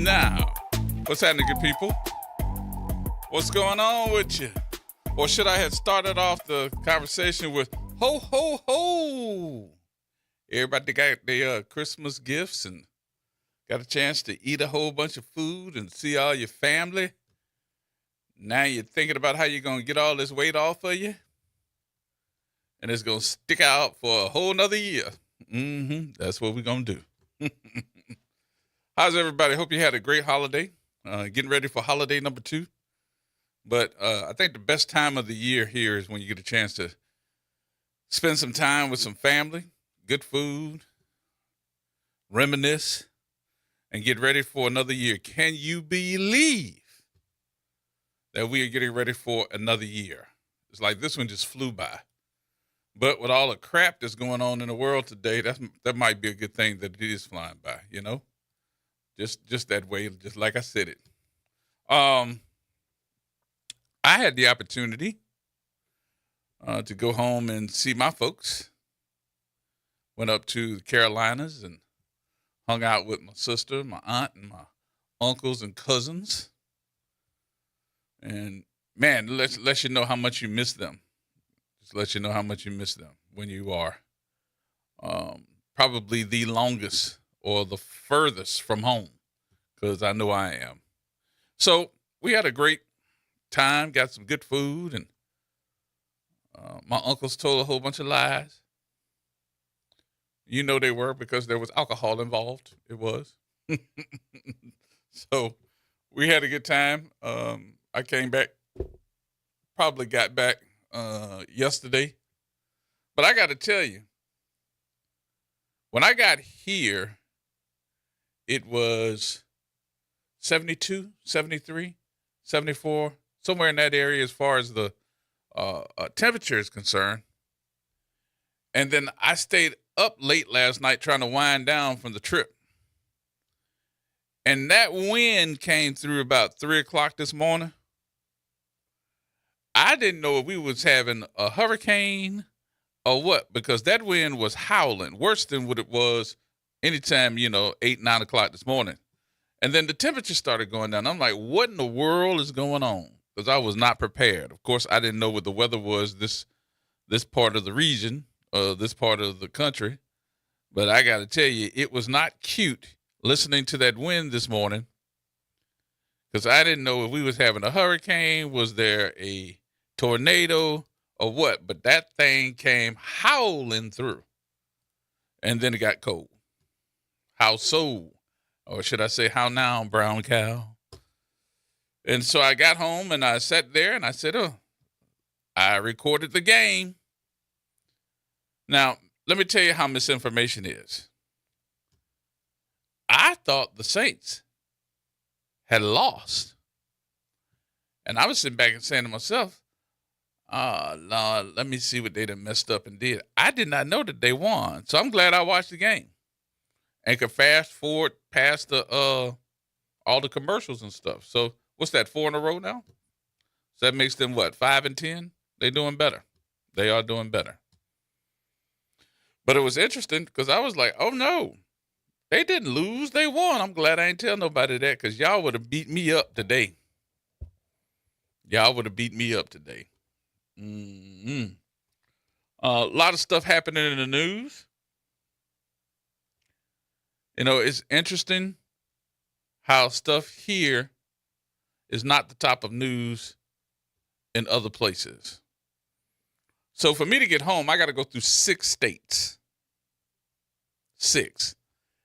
Now, what's happening, good people? What's going on with you? Or should I have started off the conversation with ho, ho, ho? Everybody got their Christmas gifts and got a chance to eat a whole bunch of food and see all your family. Now you're thinking about how you're going to get all this weight off of you. And it's going to stick out for a whole nother year. That's what we're going to do. How's everybody? Hope you had a great holiday. Getting ready for holiday number 2. But I think the best time of the year here is when you get a chance to spend some time with some family, good food, reminisce, and get ready for another year. Can you believe that we are getting ready for another year? It's like this one just flew by. But with all the crap that's going on in the world today, that might be a good thing that it is flying by, you know? Just that way, just like I said it. I had the opportunity to go home and see my folks. Went up to the Carolinas and hung out with my sister, my aunt, and my uncles and cousins. And man, let you know how much you miss them. Just let you know how much you miss them when you are probably the longest or the furthest from home, because I know I am. So we had a great time, got some good food, and my uncles told a whole bunch of lies. You know they were, because there was alcohol involved. It was. So we had a good time. I came back, probably got back yesterday. But I got to tell you, when I got here, it was 72, 73, 74, somewhere in that area as far as the temperature is concerned. And then I stayed up late last night trying to wind down from the trip. And that wind came through about 3 o'clock this morning. I didn't know if we was having a hurricane or what, because that wind was howling, worse than what it was anytime, 8, 9 o'clock this morning. And then the temperature started going down. I'm like, what in the world is going on? Because I was not prepared. Of course, I didn't know what the weather was this part of the region, this part of the country. But I got to tell you, it was not cute listening to that wind this morning, because I didn't know if we was having a hurricane, was there a tornado or what, but that thing came howling through. And then it got cold. How so? Or should I say, how now, brown cow? And so I got home and I sat there and I said, I recorded the game. Now, let me tell you how misinformation is. I thought the Saints had lost. And I was sitting back and saying to myself, Lord, let me see what they done messed up and did. I did not know that they won. So I'm glad I watched the game and could fast forward past the all the commercials and stuff. So what's that, 4 in a row now? So that makes them what, 5 and 10? They're doing better. They are doing better. But it was interesting because I was like, oh no, they didn't lose. They won. I'm glad I ain't tell nobody that, because y'all would have beat me up today. Y'all would have beat me up today. A lot of stuff happening in the news. It's interesting how stuff here is not the top of news in other places. So for me to get home, I got to go through 6 states. 6.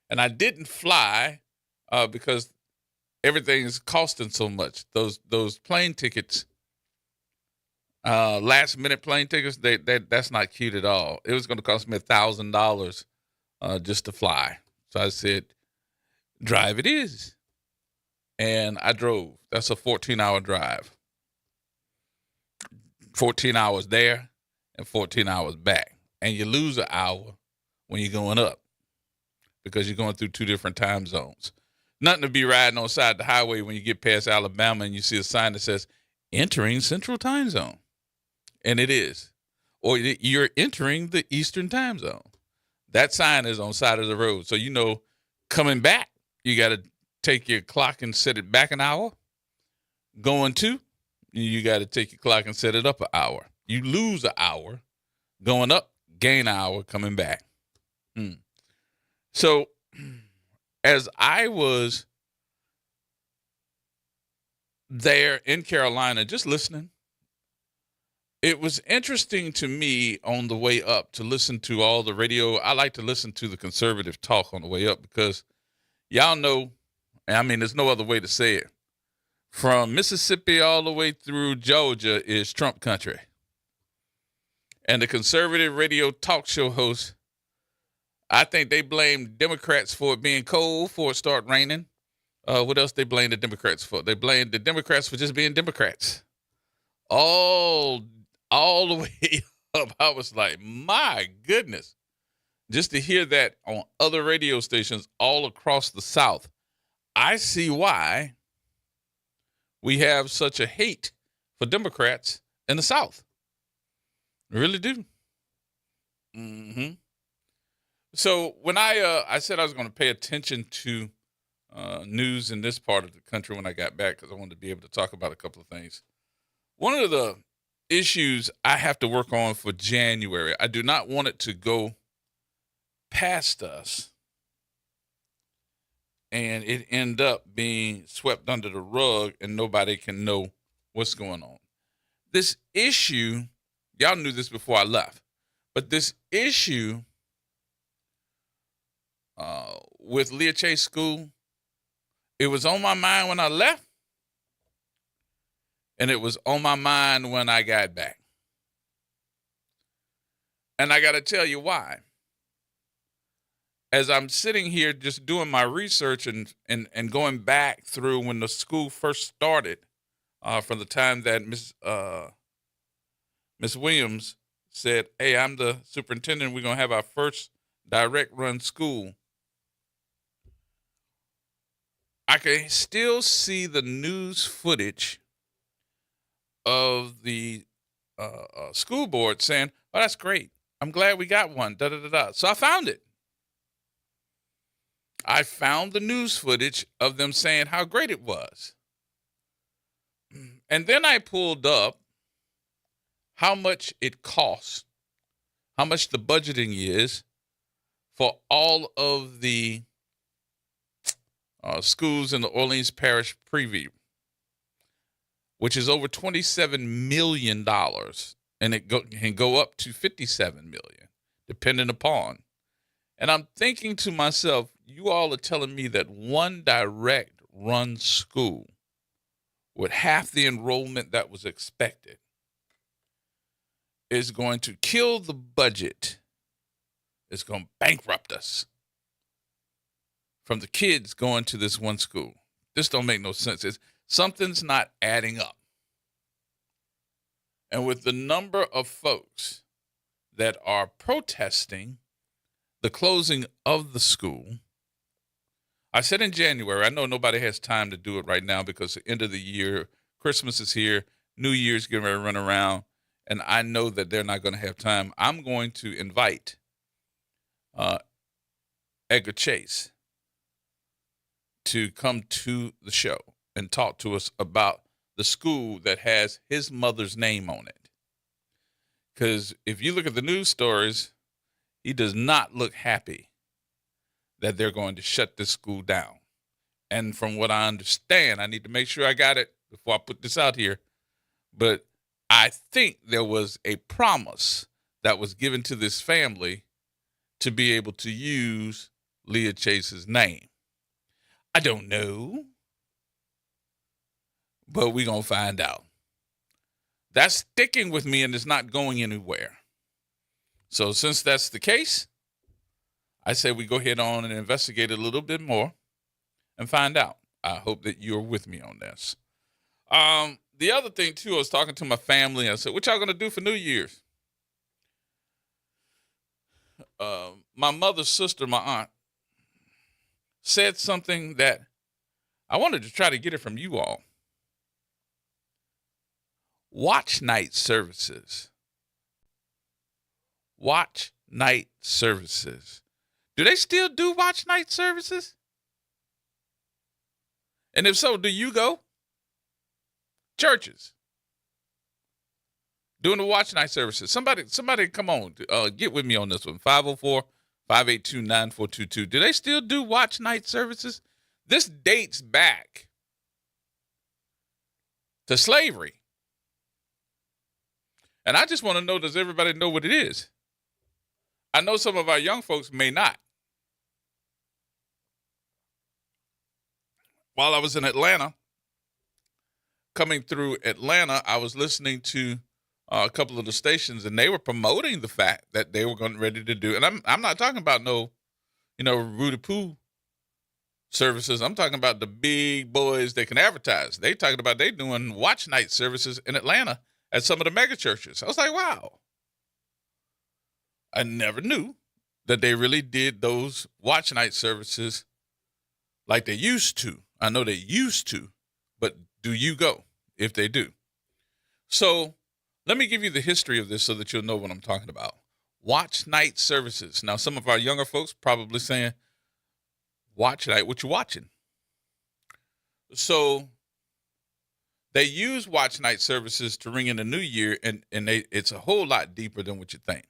And I didn't fly because everything is costing so much. Those plane tickets, last minute plane tickets, that's not cute at all. It was going to cost me $1,000 just to fly. So I said, drive it is. And I drove. That's a 14-hour drive. 14 hours there and 14 hours back. And you lose an hour when you're going up, because you're going through 2 different time zones. Nothing to be riding on the side of the highway when you get past Alabama and you see a sign that says, entering Central Time Zone. And it is. Or you're entering the Eastern Time Zone. That sign is on the side of the road. So, coming back, you got to take your clock and set it back an hour. Going to, you got to take your clock and set it up an hour. You lose an hour. Going up, gain an hour coming back. So as I was there in Carolina just listening, it was interesting to me on the way up to listen to all the radio. I like to listen to the conservative talk on the way up because y'all know, I mean, there's no other way to say it. From Mississippi all the way through Georgia is Trump country. And the conservative radio talk show hosts, I think they blame Democrats for it being cold, for it start raining. What else they blame the Democrats for? They blame the Democrats for just being Democrats. All the way up. I was like, my goodness. Just to hear that on other radio stations all across the South, I see why we have such a hate for Democrats in the South. I really do. So when I said I was going to pay attention to news in this part of the country when I got back, because I wanted to be able to talk about a couple of things. One of the issues I have to work on for January, I do not want it to go past us and it end up being swept under the rug and nobody can know what's going on. This issue, y'all knew this before I left, but this issue with Leah Chase School, it was on my mind when I left, and it was on my mind when I got back. And I got to tell you why. As I'm sitting here just doing my research and going back through when the school first started, from the time that Miss Williams said, hey, I'm the superintendent, we're going to have our first direct run school. I can still see the news footage of the school board saying, oh, that's great. I'm glad we got one, da-da-da-da. So I found it. I found the news footage of them saying how great it was. And then I pulled up how much it costs, how much the budgeting is for all of the schools in the Orleans Parish Preview, which is over $27 million, and it can go up to $57 million, depending upon. And I'm thinking to myself, you all are telling me that one direct run school with half the enrollment that was expected is going to kill the budget. It's going to bankrupt us from the kids going to this one school. This don't make no sense. Something's not adding up. And with the number of folks that are protesting the closing of the school, I said in January, I know nobody has time to do it right now because the end of the year, Christmas is here, New Year's getting ready to run around, and I know that they're not going to have time. I'm going to invite Edgar Chase to come to the show and talk to us about the school that has his mother's name on it. Because if you look at the news stories, he does not look happy that they're going to shut this school down. And from what I understand, I need to make sure I got it before I put this out here, but I think there was a promise that was given to this family to be able to use Leah Chase's name. I don't know, but we're going to find out. That's sticking with me and it's not going anywhere. So since that's the case, I say we go ahead on and investigate a little bit more and find out. I hope that you're with me on this. The other thing, too, I was talking to my family. I said, what y'all going to do for New Year's? My mother's sister, my aunt, said something that I wanted to try to get it from you all. Watch night services. Watch night services. Do they still do watch night services? And if so, do you go? Churches doing the watch night services. Somebody come on, get with me on this one. 504-582-9422. Do they still do watch night services? This dates back to slavery. And I just want to know, does everybody know what it is? I know some of our young folks may not. While I was in Atlanta, coming through Atlanta, I was listening to a couple of the stations, and they were promoting the fact that they were ready to do. And I'm not talking about no, Rudy Poo services. I'm talking about the big boys that can advertise. They talking about they doing watch night services in Atlanta at some of the mega churches. I was like, wow. I never knew that they really did those watch night services like they used to. I know they used to, but do you go if they do? So let me give you the history of this so that you'll know what I'm talking about. Watch night services. Now, some of our younger folks probably saying, watch night, what you watching? So they use watch night services to ring in the new year, and it's a whole lot deeper than what you think.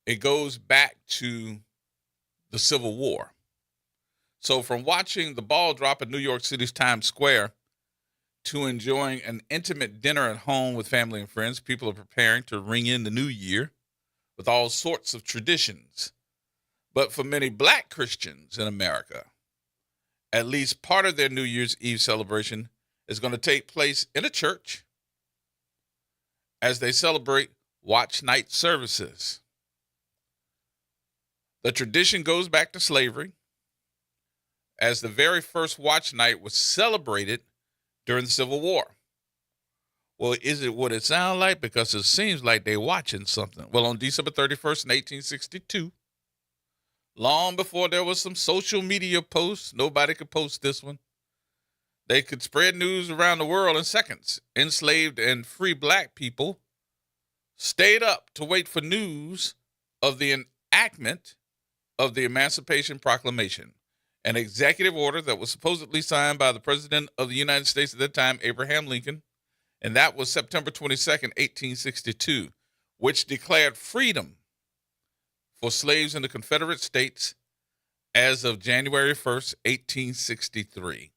It goes back to the Civil War. So from watching the ball drop at New York City's Times Square to enjoying an intimate dinner at home with family and friends, people are preparing to ring in the new year with all sorts of traditions. But for many black Christians in America, at least part of their New Year's Eve celebration is going to take place in a church as they celebrate watch night services. The tradition goes back to slavery, as the very first watch night was celebrated during the Civil War. Well, is it what it sounds like? Because it seems like they're watching something. Well, on December 31st, 1862, long before there was some social media posts, nobody could post this one. They could spread news around the world in seconds. Enslaved and free black people stayed up to wait for news of the enactment of the Emancipation Proclamation, an executive order that was supposedly signed by the President of the United States at that time, Abraham Lincoln, and that was September 22nd, 1862, which declared freedom for slaves in the Confederate States as of January 1st, 1863.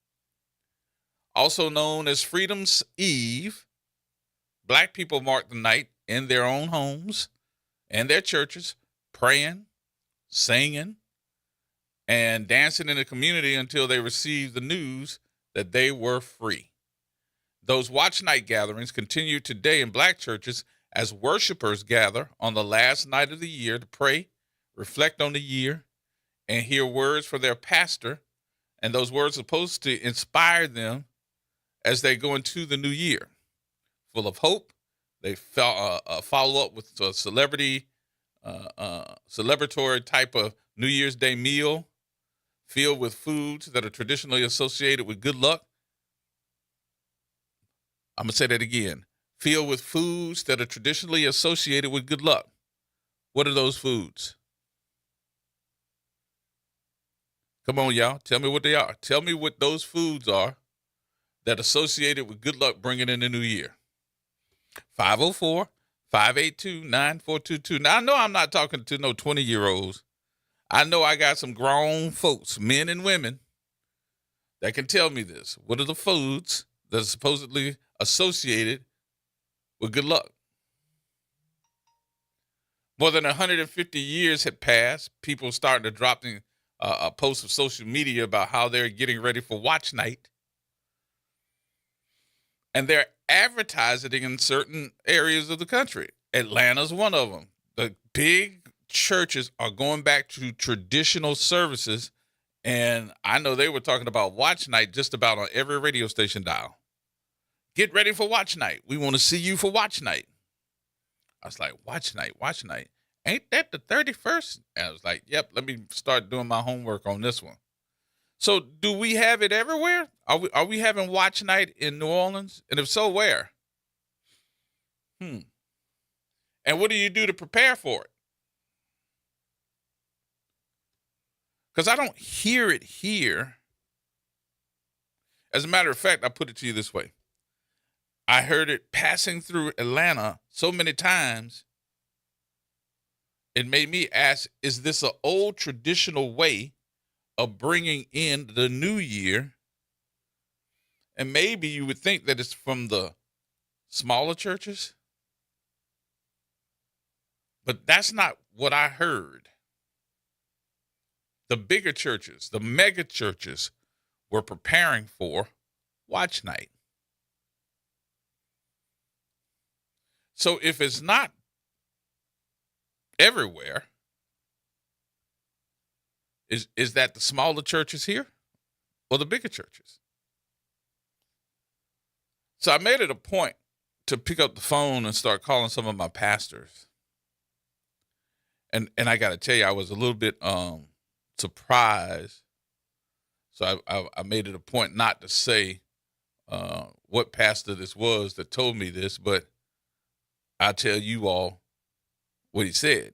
Also known as Freedom's Eve, black people marked the night in their own homes and their churches, praying, singing, and dancing in the community until they received the news that they were free. Those watch night gatherings continue today in black churches as worshipers gather on the last night of the year to pray, reflect on the year, and hear words from their pastor. And those words are supposed to inspire them as they go into the new year. Full of hope, they follow up with a celebratory type of New Year's Day meal filled with foods that are traditionally associated with good luck. I'm going to say that again. Filled with foods that are traditionally associated with good luck. What are those foods? Come on, y'all. Tell me what they are. Tell me what those foods are that are associated with good luck bringing in the new year. 504-582-9422. Now, I know I'm not talking to no 20-year-olds. I know I got some grown folks, men and women, that can tell me this. What are the foods that are supposedly associated with good luck? More than 150 years had passed. People started to drop a post of social media about how they're getting ready for watch night. And they're advertising in certain areas of the country. Atlanta's one of them. The big churches are going back to traditional services, and I know they were talking about watch night just about on every radio station dial. Get ready for watch night. We want to see you for watch night. I was like, watch night. Ain't that the 31st? And I was like, yep, let me start doing my homework on this one. So do we have it everywhere? Are we having watch night in New Orleans? And if so, where? And what do you do to prepare for it? Because I don't hear it here As a matter of fact, I put it to you this way. I heard it passing through Atlanta so many times, it made me ask, is this an old traditional way of bringing in the new year? And maybe you would think that it's from the smaller churches, but that's not what I heard. The bigger churches, the mega churches, were preparing for watch night. So if it's not everywhere, is that the smaller churches here or the bigger churches? So I made it a point to pick up the phone and start calling some of my pastors. And I got to tell you, I was a little bit surprised. So I made it a point not to say what pastor this was that told me this, but I'll tell you all what he said.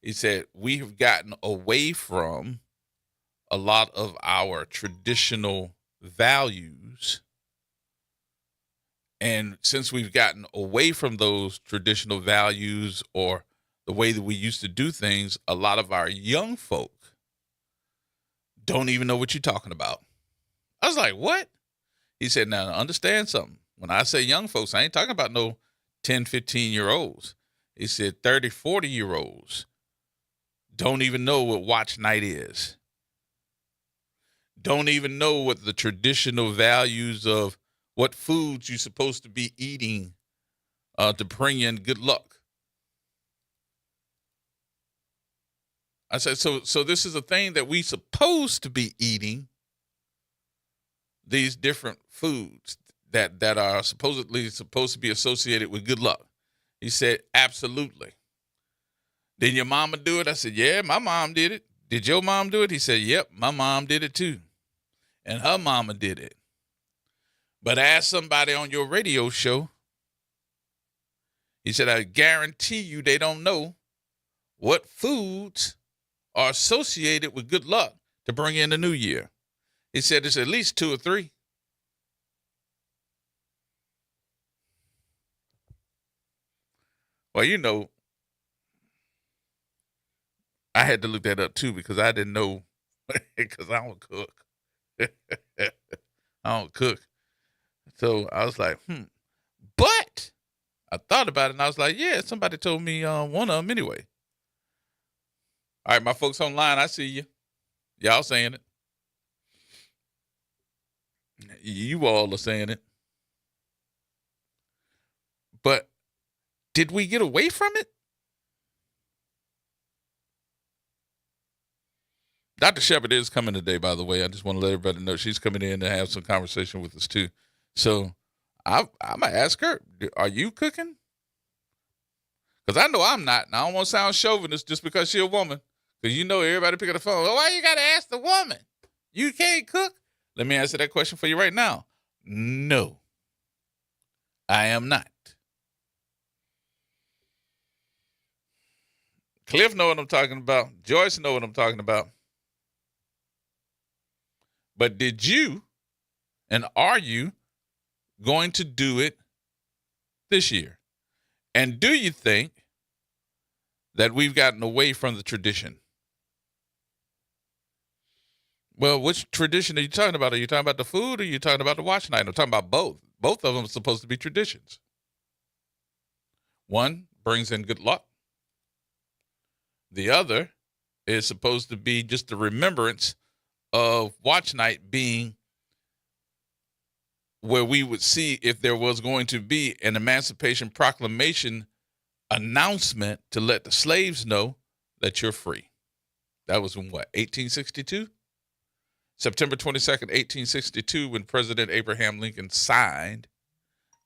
He said, we have gotten away from a lot of our traditional values. And since we've gotten away from those traditional values or the way that we used to do things, a lot of our young folk don't even know what you're talking about. I was like, what? He said, now understand something. When I say young folks, I ain't talking about no 10, 15-year-olds. He said 30, 40-year-olds don't even know what watch night is. Don't even know what the traditional values of what foods you're supposed to be eating to bring in good luck. I said, so this is a thing that we supposed to be eating, these different foods that are supposedly supposed to be associated with good luck. He said, absolutely. Did your mama do it? I said, yeah, my mom did it. Did your mom do it? He said, yep, my mom did it too. And her mama did it. But ask somebody on your radio show. He said, I guarantee you they don't know what foods are associated with good luck to bring in the new year. He said it's at least 2 or 3. Well, you know, I had to look that up too because I didn't know, because I don't cook. I don't cook. So I was like, But I thought about it and I was like, yeah, somebody told me one of them anyway. All right, my folks online, I see you. Y'all saying it. You all are saying it. But did we get away from it? Dr. Shepard is coming today, by the way. I just want to let everybody know she's coming in to have some conversation with us too. So I'm going to ask her, are you cooking? Because I know I'm not. And I don't want to sound chauvinist just because she's a woman. Because you know everybody pick up the phone. Well, why you got to ask the woman? You can't cook? Let me answer that question for you right now. No, I am not. Cliff know what I'm talking about. Joyce know what I'm talking about. But did you and are you going to do it this year? And do you think that we've gotten away from the tradition? Well, which tradition are you talking about? Are you talking about the food or are you talking about the watch night? I'm talking about both. Both of them are supposed to be traditions. One brings in good luck. The other is supposed to be just the remembrance of watch night being where we would see if there was going to be an Emancipation Proclamation announcement to let the slaves know that you're free. That was in what, 1862? September 22nd, 1862, when President Abraham Lincoln signed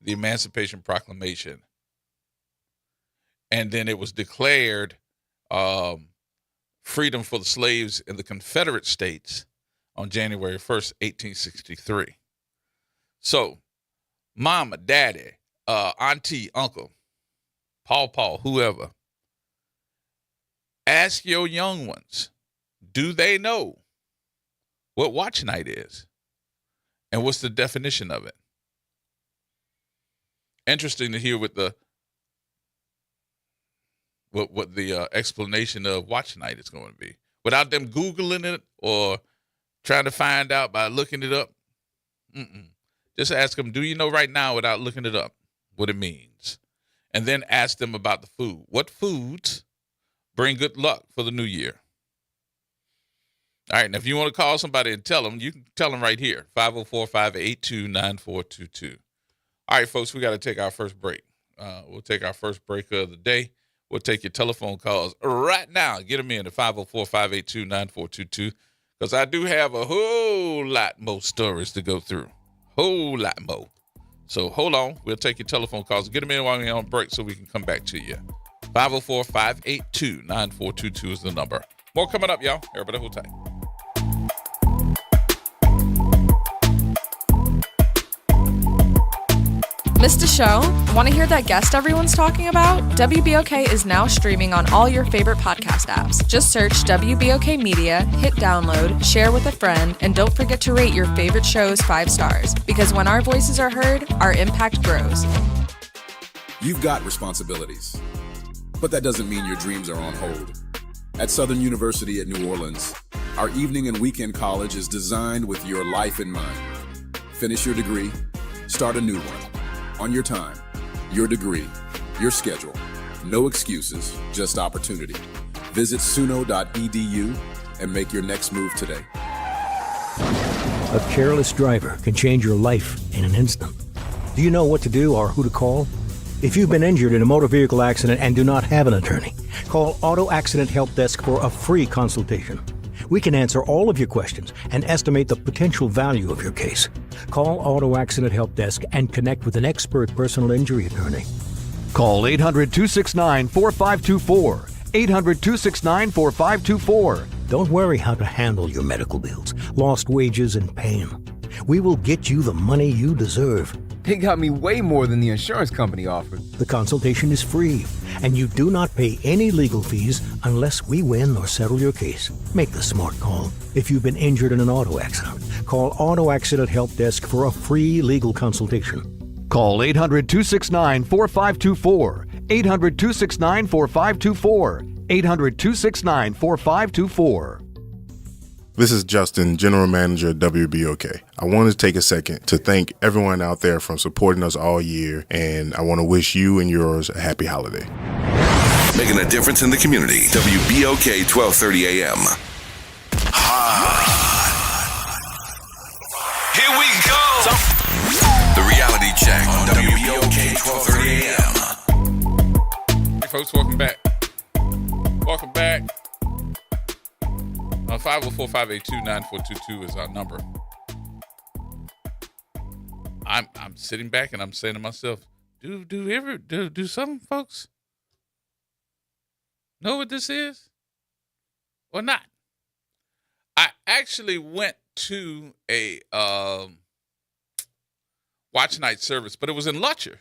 the Emancipation Proclamation. And then it was declared freedom for the slaves in the Confederate States on January 1st, 1863. So, mama, daddy, auntie, uncle, paw, whoever, ask your young ones, do they know what watch night is? And what's the definition of it? Interesting to hear what the explanation of watch night is going to be, without them Googling it or trying to find out by looking it up. Just ask them, do you know right now, without looking it up, what it means? And then ask them about the food. What foods bring good luck for the new year? All right, and if you want to call somebody and tell them, you can tell them right here, 504-582-9422. All right, folks, we got to take our first break. We'll take our first break of the day. We'll take your telephone calls right now. Get them in at 504-582-9422, because I do have a whole lot more stories to go through. Whole lot more. So hold on. We'll take your telephone calls. Get them in while we're on break so we can come back to you. 504-582-9422 is the number. More coming up, y'all. Everybody hold tight. Missed a show? Want to hear that guest everyone's talking about? WBOK is now streaming on all your favorite podcast apps. Just search WBOK Media, hit download, share with a friend, and don't forget to rate your favorite shows 5 stars. Because when our voices are heard, our impact grows. You've got responsibilities, but that doesn't mean your dreams are on hold. At Southern University at New Orleans, our evening and weekend college is designed with your life in mind. Finish your degree, start a new one. On your time, your degree, your schedule. No excuses, just opportunity. Visit suno.edu and make your next move today. A careless driver can change your life in an instant. Do you know what to do or who to call? If you've been injured in a motor vehicle accident and do not have an attorney, call Auto Accident Help Desk for a free consultation. We can answer all of your questions and estimate the potential value of your case. Call Auto Accident Help Desk and connect with an expert personal injury attorney. Call 800-269-4524. 800-269-4524. Don't worry how to handle your medical bills, lost wages, and pain. We will get you the money you deserve. They got me way more than the insurance company offered. The consultation is free, and you do not pay any legal fees unless we win or settle your case. Make the smart call. If you've been injured in an auto accident, call Auto Accident Help Desk for a free legal consultation. Call 800-269-4524. 800-269-4524. 800-269-4524. This is Justin, General Manager at WBOK. I want to take a second to thank everyone out there for supporting us all year, and I want to wish you and yours a happy holiday. Making a difference in the community. WBOK 1230 AM. Here we go. The reality check on WBOK 1230 AM. Hey, folks, welcome back. Welcome back. 504-582-9422 is our number. I'm sitting back and I'm saying to myself, do some folks know what this is or not? I actually went to a watch night service, but it was in Lutcher.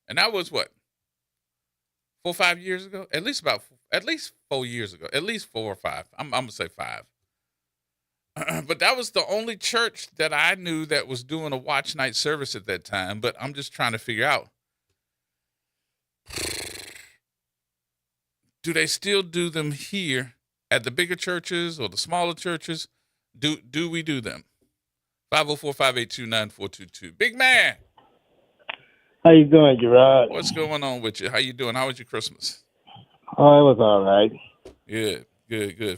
And that was what? 4 or 5 years ago, at least 4 years ago, at least 4 or 5. I'm gonna say 5. But that was the only church that I knew that was doing a watch night service at that time. But I'm just trying to figure out, do they still do them here at the bigger churches or the smaller churches? Do we do them? 504-582-9422. Big man. How you doing, Gerod? What's going on with you? How you doing? How was your Christmas? Oh, it was all right. Good.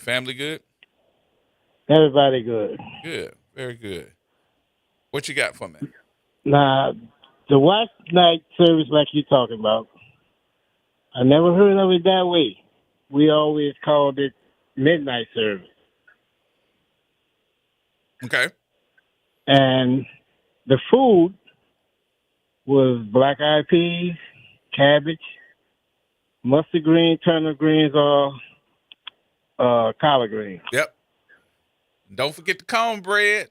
Family good? Everybody good. Good. Very good. What you got for me? Now, the watch night service like you're talking about, I never heard of it that way. We always called it midnight service. Okay. And the food was black-eyed peas, cabbage, mustard green, turnip greens, or collard greens. Yep. Don't forget the cornbread.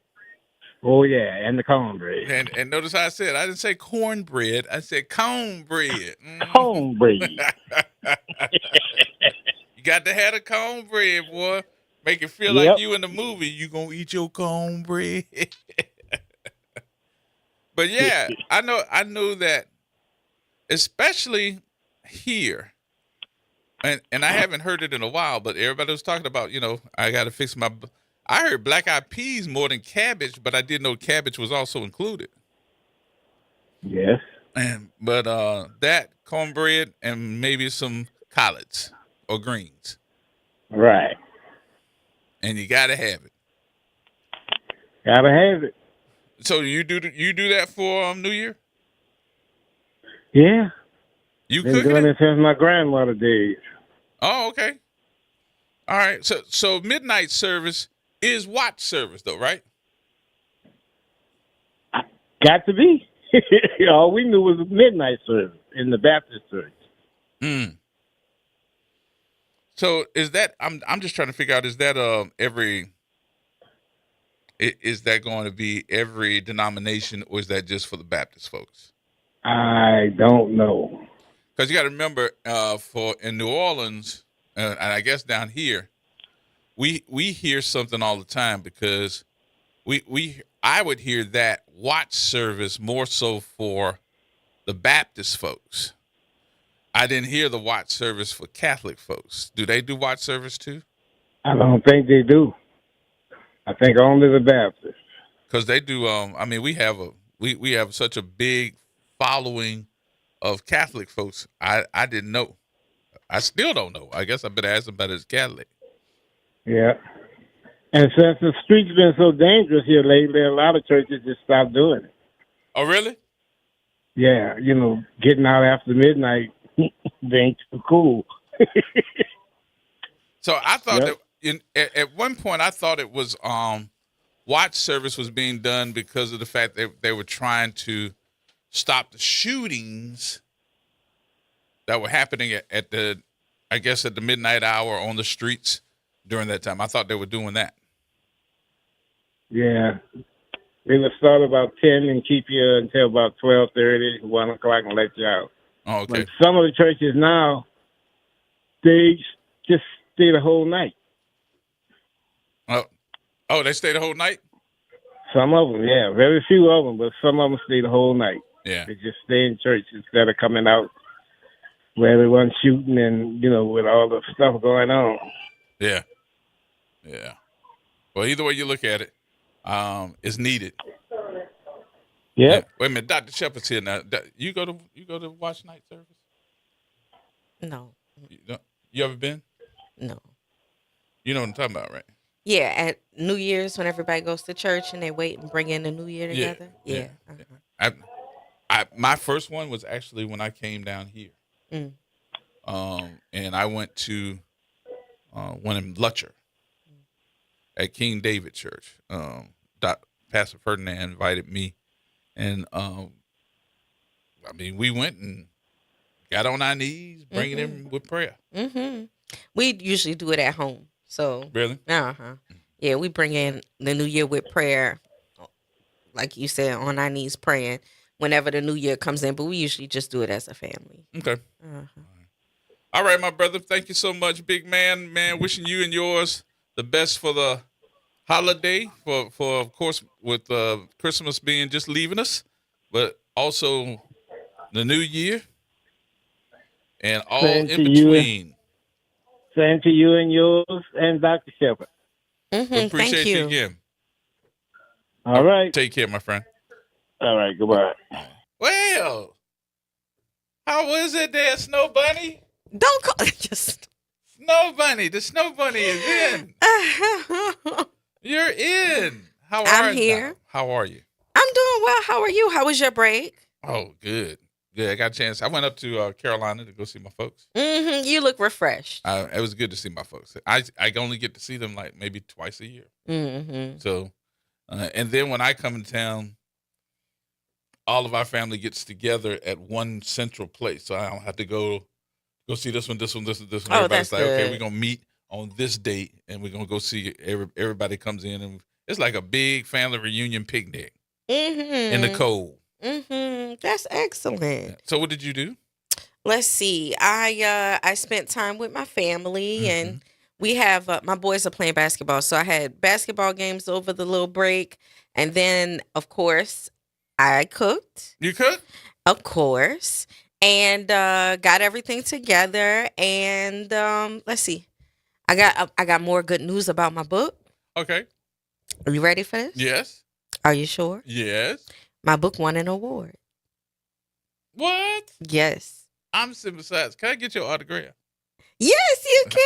Oh, yeah, and the cornbread. And notice how I said, I didn't say cornbread. I said cornbread. Cornbread. You got to have the cornbread, boy. Make it feel Yep. like you in the movie. You gonna eat your cornbread. But yeah, I know that, especially here, and I haven't heard it in a while, but everybody was talking about, I got to fix my. I heard black eyed peas more than cabbage, but I didn't know cabbage was also included. Yes. But that cornbread and maybe some collards or greens, Right. and you got to have it. Gotta have it. So you do that for New Year? Yeah. You Been cooking doing it? it since my grandmother days. Oh, okay. All right. So midnight service is watch service, though, right? Got to be. All we knew was midnight service in the Baptist church. Mm. So is that? I'm just trying to figure out, is that is that going to be every denomination, or is that just for the Baptist folks? I don't know. Because you got to remember, for in New Orleans, and I guess down here, we hear something all the time, because I would hear that watch service more so for the Baptist folks. I didn't hear the watch service for Catholic folks. Do they do watch service too? I don't think they do. I think only the Baptists. Because they do. I mean, we have such a big following of Catholic folks. I didn't know. I still don't know. I guess I better ask somebody that's Catholic. Yeah. And since the streets been so dangerous here lately, a lot of churches just stopped doing it. Oh, really? Yeah, getting out after midnight ain't too cool. So I thought Yep. that at one point I thought it was watch service was being done because of the fact that they were trying to stop the shootings that were happening at the midnight hour on the streets during that time. I thought they were doing that. Yeah. They would start about 10 and keep you until about 12:30, 1 o'clock, and let you out. Oh, okay. But some of the churches now, they just stay the whole night. Oh, they stay the whole night? Some of them, yeah. Very few of them, but some of them stay the whole night. Yeah. They just stay in church instead of coming out where everyone's shooting and, with all the stuff going on. Yeah. Yeah. Well, either way you look at it, it's needed. Yeah. Wait a minute, Dr. Shepard's here now. You go to watch night service? No. You ever been? No. You know what I'm talking about, right? Yeah, at New Year's when everybody goes to church and they wait and bring in the New Year Yeah, together. yeah, Uh-huh. My first one was actually when I came down here. Mm. And I went to one in Lutcher at King David Church. Pastor Ferdinand invited me, and we went and got on our knees, bringing him with prayer. Mm-hmm. We usually do it at home. So Really? Uh-huh. Yeah, we bring in the New Year with prayer, like you said, on our knees praying whenever the New Year comes in. But we usually just do it as a family. Okay. Uh-huh. All right, my brother. Thank you so much, big man. Man, wishing you and yours the best for the holiday. For of course, with Christmas being just leaving us, but also the New Year and all Same in to you. between. Same to you and yours and Dr. Shepard. Mm-hmm. We appreciate Thank you you. again. All right. Take care, my friend. All right. Goodbye. Well, how was it there, Snow Bunny? Don't call it just. Snow Bunny. The Snow Bunny is in. You're in. How are I'm you? here. How are you? I'm doing well. How are you? How was your break? Oh, good. Good. I got a chance. I went up to Carolina to go see my folks. Mm-hmm. You look refreshed. It was good to see my folks. I only get to see them like maybe twice a year. Mm-hmm. So, and then when I come in town, all of our family gets together at one central place. So I don't have to go see this one. Oh, Everybody's that's like, okay, good. we're going to meet on this date and we're going to go see everybody comes in. And it's like a big family reunion picnic Mm-hmm. in the cold. Mm-hmm. That's excellent. So what did you do? Let's see. I spent time with my family and we have my boys are playing basketball, so I had basketball games over the little break, and then of course I cooked. You cook? Of course, and got everything together. And let's see, I got more good news about my book. Okay. Are you ready for this? Yes. Are you sure? Yes. My book won an award. What? Yes. I'm simple size. Can I get your autograph? Yes, you can.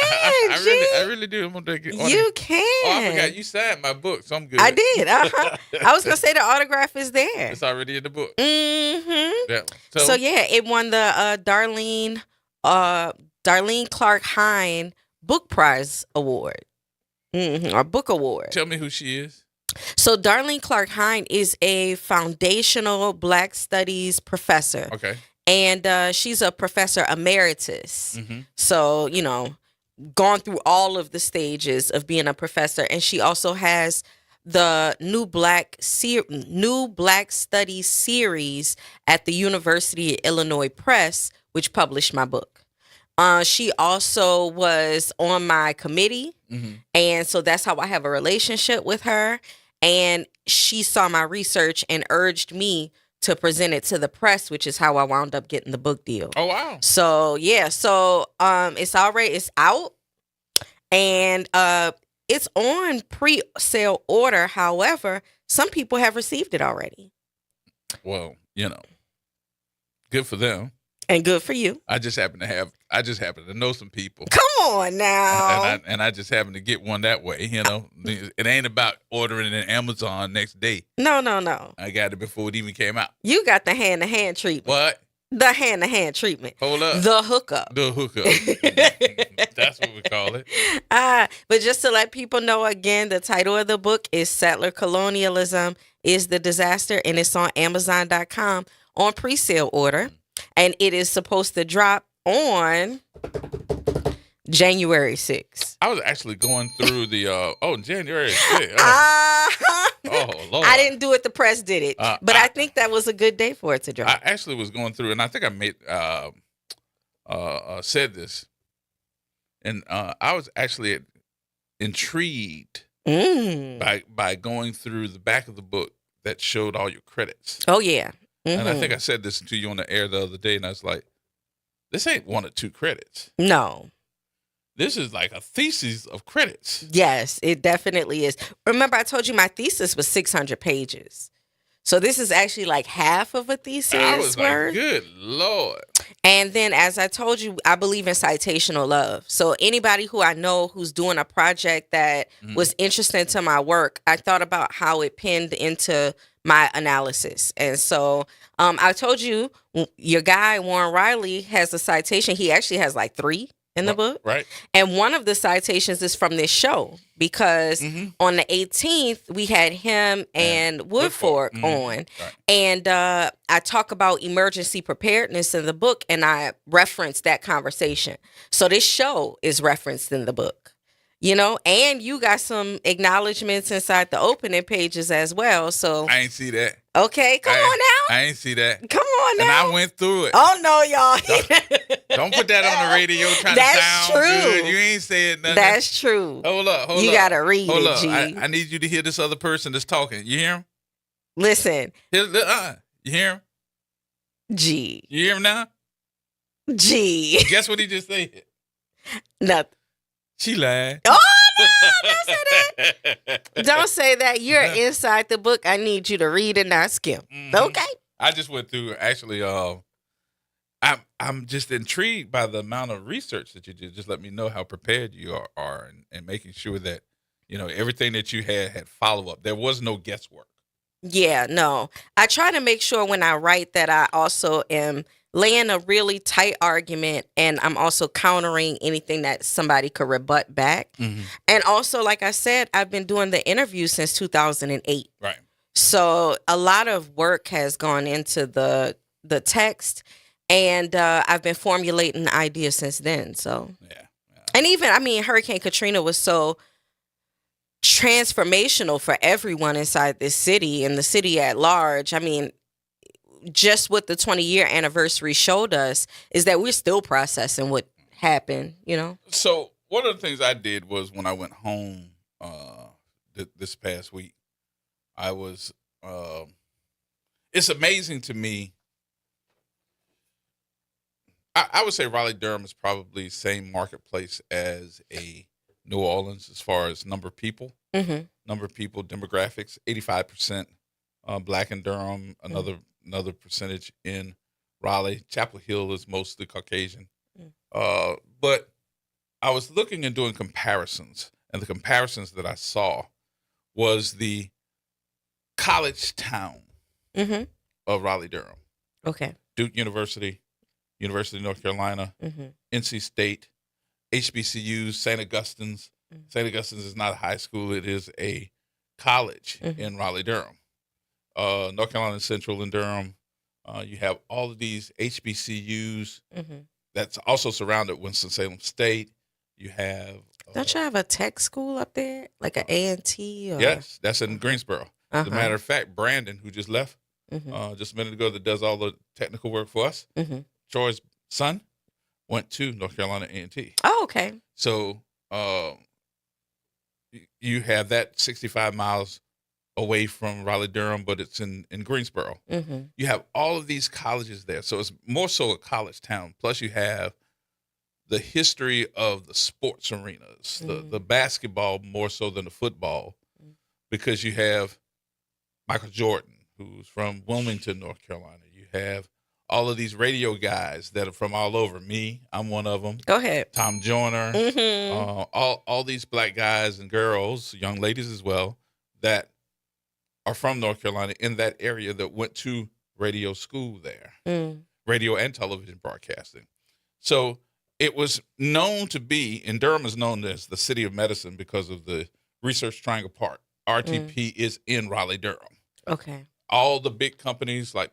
I really do. I'm gonna take it. You can. Oh, I forgot you signed my book, so I'm good. I did. I was gonna say the autograph is there. It's already in the book. Mm-hmm. Yeah. So yeah, it won the Darlene Clark Hine Book Prize Award, or Book Award. Tell me who she is. So Darlene Clark Hine is a foundational Black Studies professor. Okay. And she's a professor emeritus. Mm-hmm. So, gone through all of the stages of being a professor. And she also has the New Black Studies series at the University of Illinois Press, which published my book. She also was on my committee. Mm-hmm. And so that's how I have a relationship with her. And she saw my research and urged me to present it to the press, which is how I wound up getting the book deal. Oh, wow. So, yeah. So, it's out, and it's on pre-sale order. However, some people have received it already. Well, good for them. And good for you. I just happen to know some people. Come on now. And I just happen to get one that way, It ain't about ordering it in Amazon next day. No. I got it before it even came out. You got the hand-to-hand treatment. What? The hand-to-hand treatment. Hold up. The hookup. The hookup. That's what we call it. But just to let people know again, the title of the book is Settler Colonialism is the Disaster, and it's on Amazon.com on pre-sale order. And it is supposed to drop on January 6th. I was actually going through the January 6th. Oh, Lord. I didn't do it. The press did it. But I think that was a good day for it to drop. I actually was going through, and I think I made said this, and I was actually intrigued by going through the back of the book that showed all your credits. Oh yeah. Mm-hmm. And I think I said this to you on the air the other day, and I was like, this ain't 1 or 2 credits. No. This is like a thesis of credits. Yes, it definitely is. Remember, I told you my thesis was 600 pages. So this is actually like half of a thesis. I was like, good Lord. And then, as I told you, I believe in citational love. So anybody who I know who's doing a project that was interesting to my work, I thought about how it pinned into my analysis. And so I told you, your guy, Warren Riley, has a citation. He actually has like 3 in the book. Right. And one of the citations is from this show because on the 18th, we had him and Woodfork on. Right. And I talk about emergency preparedness in the book, and I reference that conversation. So this show is referenced in the book. And you got some acknowledgments inside the opening pages as well. So I ain't see that. Okay, come on now. I ain't see that. Come on now. And I went through it. Oh no, y'all. Don't put that on the radio trying to sound good. You ain't saying nothing. That's true. Hold up. You gotta read Hold it, up. G. I need you to hear this other person that's talking. You hear him? Listen. You hear him? G. You hear him now? G. Guess what he just said? Nothing. She lied. Oh, no, don't say that. Don't say that. You're inside the book. I need you to read and not skim. Okay. I just went through, actually, I'm just intrigued by the amount of research that you did. Just let me know how prepared you are and making sure that, everything that you had follow-up. There was no guesswork. Yeah, no. I try to make sure when I write that I also am laying a really tight argument, and I'm also countering anything that somebody could rebut back. And also, like I said, I've been doing the interview since 2008. Right. So a lot of work has gone into the text, and I've been formulating ideas since then. So, and even, Hurricane Katrina was so transformational for everyone inside this city and the city at large. Just what the 20-year anniversary showed us is that we're still processing what happened, So one of the things I did was when I went home this past week, I was. It's amazing to me. I would say Raleigh Durham is probably same marketplace as a New Orleans as far as number of people. Number of people, demographics. 85% Black in Durham. Another percentage in Raleigh. Chapel Hill is mostly Caucasian. But I was looking and doing comparisons, and the comparisons that I saw was the college town of Raleigh Durham. Okay. Duke University, University of North Carolina, NC State, HBCUs, St. Augustine's. St. Augustine's is not a high school; it is a college in Raleigh Durham. North Carolina Central in Durham. You have all of these HBCUs. That's also surrounded Winston-Salem State. You have. Don't you have a tech school up there, like an A&T? Or... Yes, that's in Greensboro. As a matter of fact, Brandon, who just left just a minute ago, that does all the technical work for us, Troy's son, went to North Carolina A&T. Oh, okay. So you have that 65 miles away from Raleigh Durham, but it's in Greensboro. You have all of these colleges there. So it's more so a college town. Plus you have the history of the sports arenas, the basketball more so than the football, because you have Michael Jordan, who's from Wilmington, North Carolina. You have all of these radio guys that are from all over. Me, I'm one of them. Go ahead. Tom Joyner, all these black guys and girls, young ladies as well, that are from North Carolina in that area that went to radio school there, radio and television broadcasting. So it was known to be, and Durham is known as the city of medicine because of the Research Triangle Park. RTP is in Raleigh Durham. Okay. All the big companies like,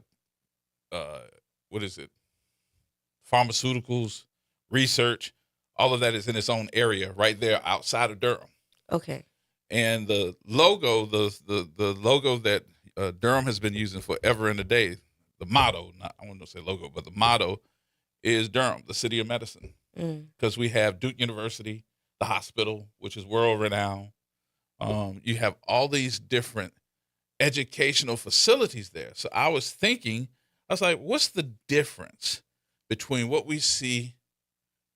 pharmaceuticals, research, all of that is in its own area right there outside of Durham. Okay. And the logo, the logo that Durham has been using forever and a day, the motto, I want to say logo, but the motto is Durham, the city of medicine. Because we have Duke University, the hospital, which is world renowned. You have all these different educational facilities there. So I was like, what's the difference between what we see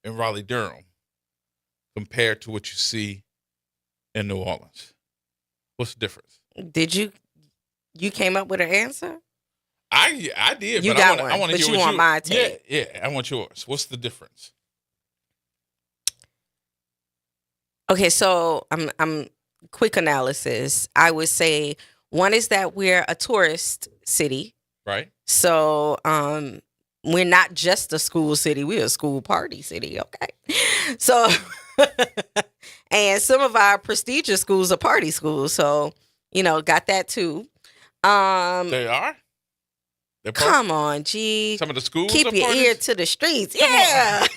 in Raleigh Durham compared to what you see in New Orleans? What's the difference? Did you came up with an answer? I did. You but got I want to hear you want my take. Yeah, I want yours. What's the difference? Okay, so I'm quick analysis. I would say one is that we're a tourist city. Right. So we're not just a school city, we're a school party city, okay? So and some of our prestigious schools are party schools, so got that too. They are? Come on, G. Some of the schools keep are your parties? ear to the streets. Yeah.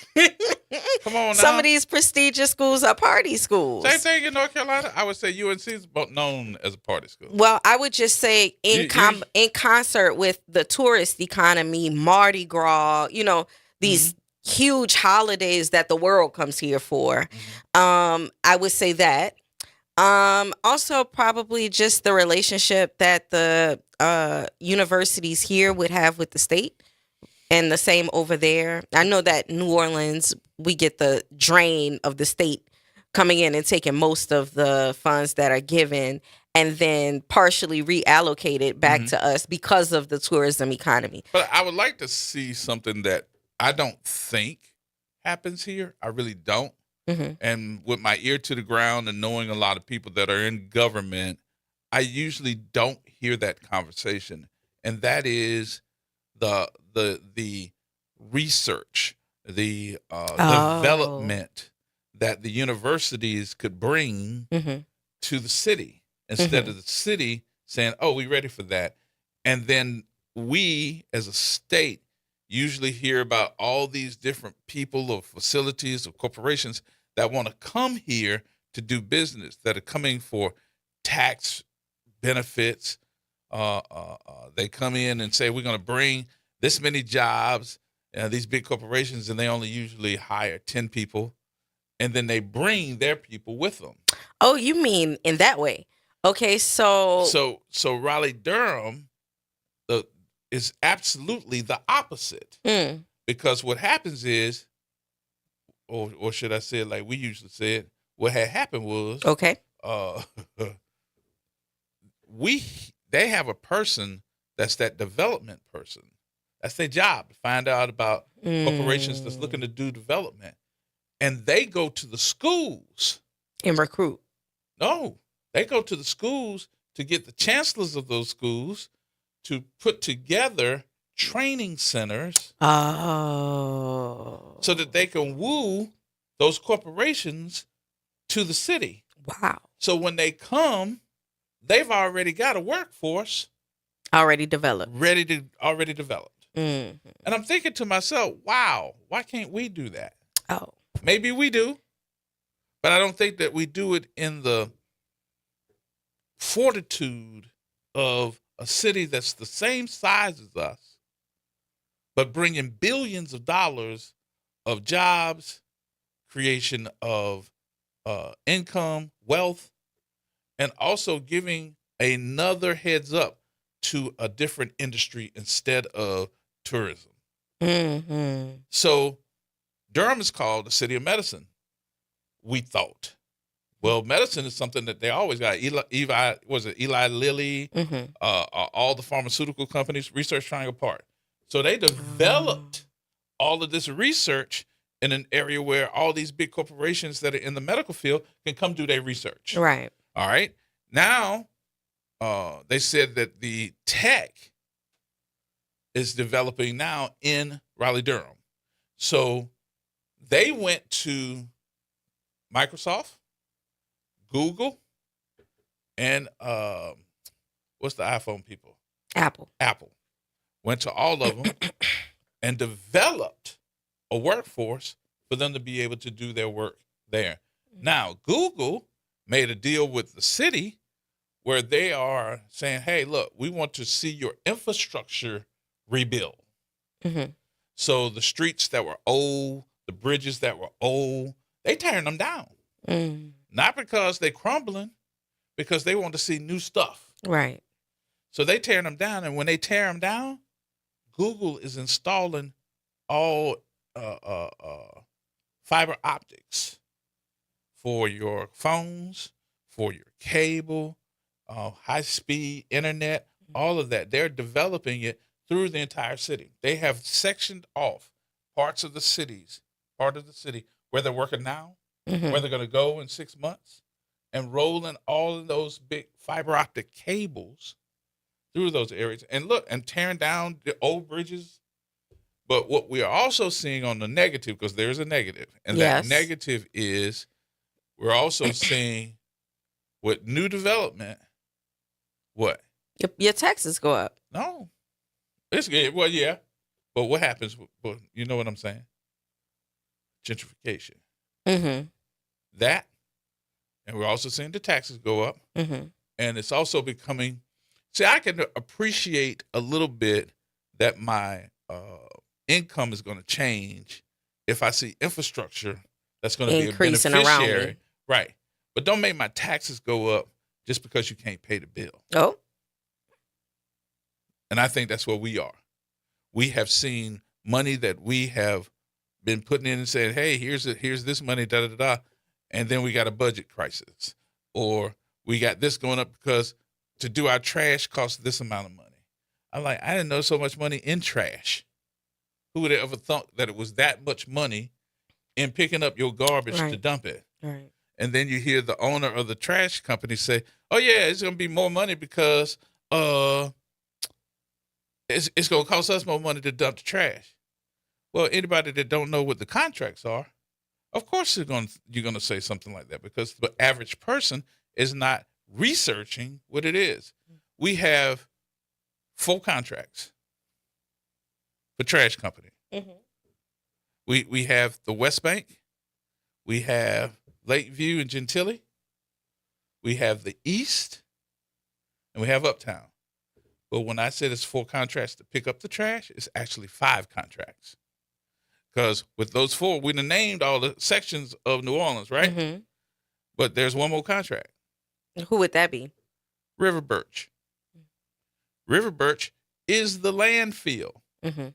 Come on now. Some of these prestigious schools are party schools. Same thing in North Carolina. I would say UNC is known as a party school. Well, I would just say in concert with the tourist economy, Mardi Gras, these huge holidays that the world comes here for. I would say that. Also, probably just the relationship that the universities here would have with the state, and the same over there. I know that New Orleans, we get the drain of the state coming in and taking most of the funds that are given and then partially reallocated back to us because of the tourism economy. But I would like to see something that I don't think happens here. I really don't. And with my ear to the ground and knowing a lot of people that are in government, I usually don't hear that conversation. And that is the research, the development that the universities could bring to the city instead of the city saying, oh, we're ready for that. And then we as a state usually hear about all these different people or facilities or corporations that want to come here to do business, that are coming for tax benefits. They come in and say, we're going to bring this many jobs, these big corporations, and they only usually hire 10 people. and then they bring their people with them. Oh, you mean in that way? Okay, so So Raleigh Durham is absolutely the opposite, because what happens is, or should I say it like we usually say it? What had happened was, okay, they have a person that's that development person. That's their job, to find out about corporations that's looking to do development, and they go to the schools and recruit. No, they go to the schools to get the chancellors of those schools to put together training centers. Oh. So that they can woo those corporations to the city. Wow. So when they come, they've already got a workforce already developed. Already developed. And I'm thinking to myself, wow, why can't we do that? Oh. Maybe we do, but I don't think that we do it in the fortitude of a city that's the same size as us, but bringing billions of dollars of jobs, creation of income, wealth, and also giving another heads up to a different industry instead of tourism. So Durham is called the city of medicine, we thought. Well, medicine is something that they always got. Eli Lilly, all the pharmaceutical companies, Research Triangle Park. So they developed all of this research in an area where all these big corporations that are in the medical field can come do their research. Right. All right. Now, they said that the tech is developing now in Raleigh-Durham. So they went to Microsoft, Google, and what's the iPhone people? Apple. Went to all of them and developed a workforce for them to be able to do their work there. Now, Google made a deal with the city where they are saying, hey, look, we want to see your infrastructure rebuild. So the streets that were old, the bridges that were old, they tearing them down. Not because they're crumbling, because they want to see new stuff. Right. So they tearing them down, and when they tear them down, Google is installing all fiber optics for your phones, for your cable, high-speed internet, all of that. They're developing it through the entire city. They have sectioned off part of the city where they're working now, where they're going to go in 6 months, and rolling all of those big fiber optic cables through those areas. And look, and tearing down the old bridges. But what we are also seeing on the negative, because there's a negative, and that negative is we're also seeing with new development, what? Your taxes go up. No. It's good. Well, yeah. But what happens? Well, you know what I'm saying? Gentrification. That, and we're also seeing the taxes go up. And it's also becoming, see, I can appreciate a little bit that my income is going to change if I see infrastructure that's going to be a beneficiary. Right. But don't make my taxes go up just because you can't pay the bill. Oh. And I think that's where we are. We have seen money that we have been putting in and saying, hey, here's this money, da-da-da-da, and then we got a budget crisis. Or we got this going up because to do our trash costs this amount of money. I'm like, I didn't know so much money in trash. Who would have ever thought that it was that much money in picking up your garbage to dump it? Right. And then you hear the owner of the trash company say, oh, yeah, it's going to be more money because it's going to cost us more money to dump the trash. Well, anybody that don't know what the contracts are, of course you're going to say something like that, because the average person is not researching what it is. We have 4 contracts for trash company. We have the West Bank. We have Lakeview and Gentilly. We have the East. And we have Uptown. But when I said it's 4 contracts to pick up the trash, it's actually 5 contracts. Because with those 4, we done named all the sections of New Orleans, right? Mm-hmm. But there's one more contract. Who would that be? River Birch. River Birch is the landfill Mm-hmm.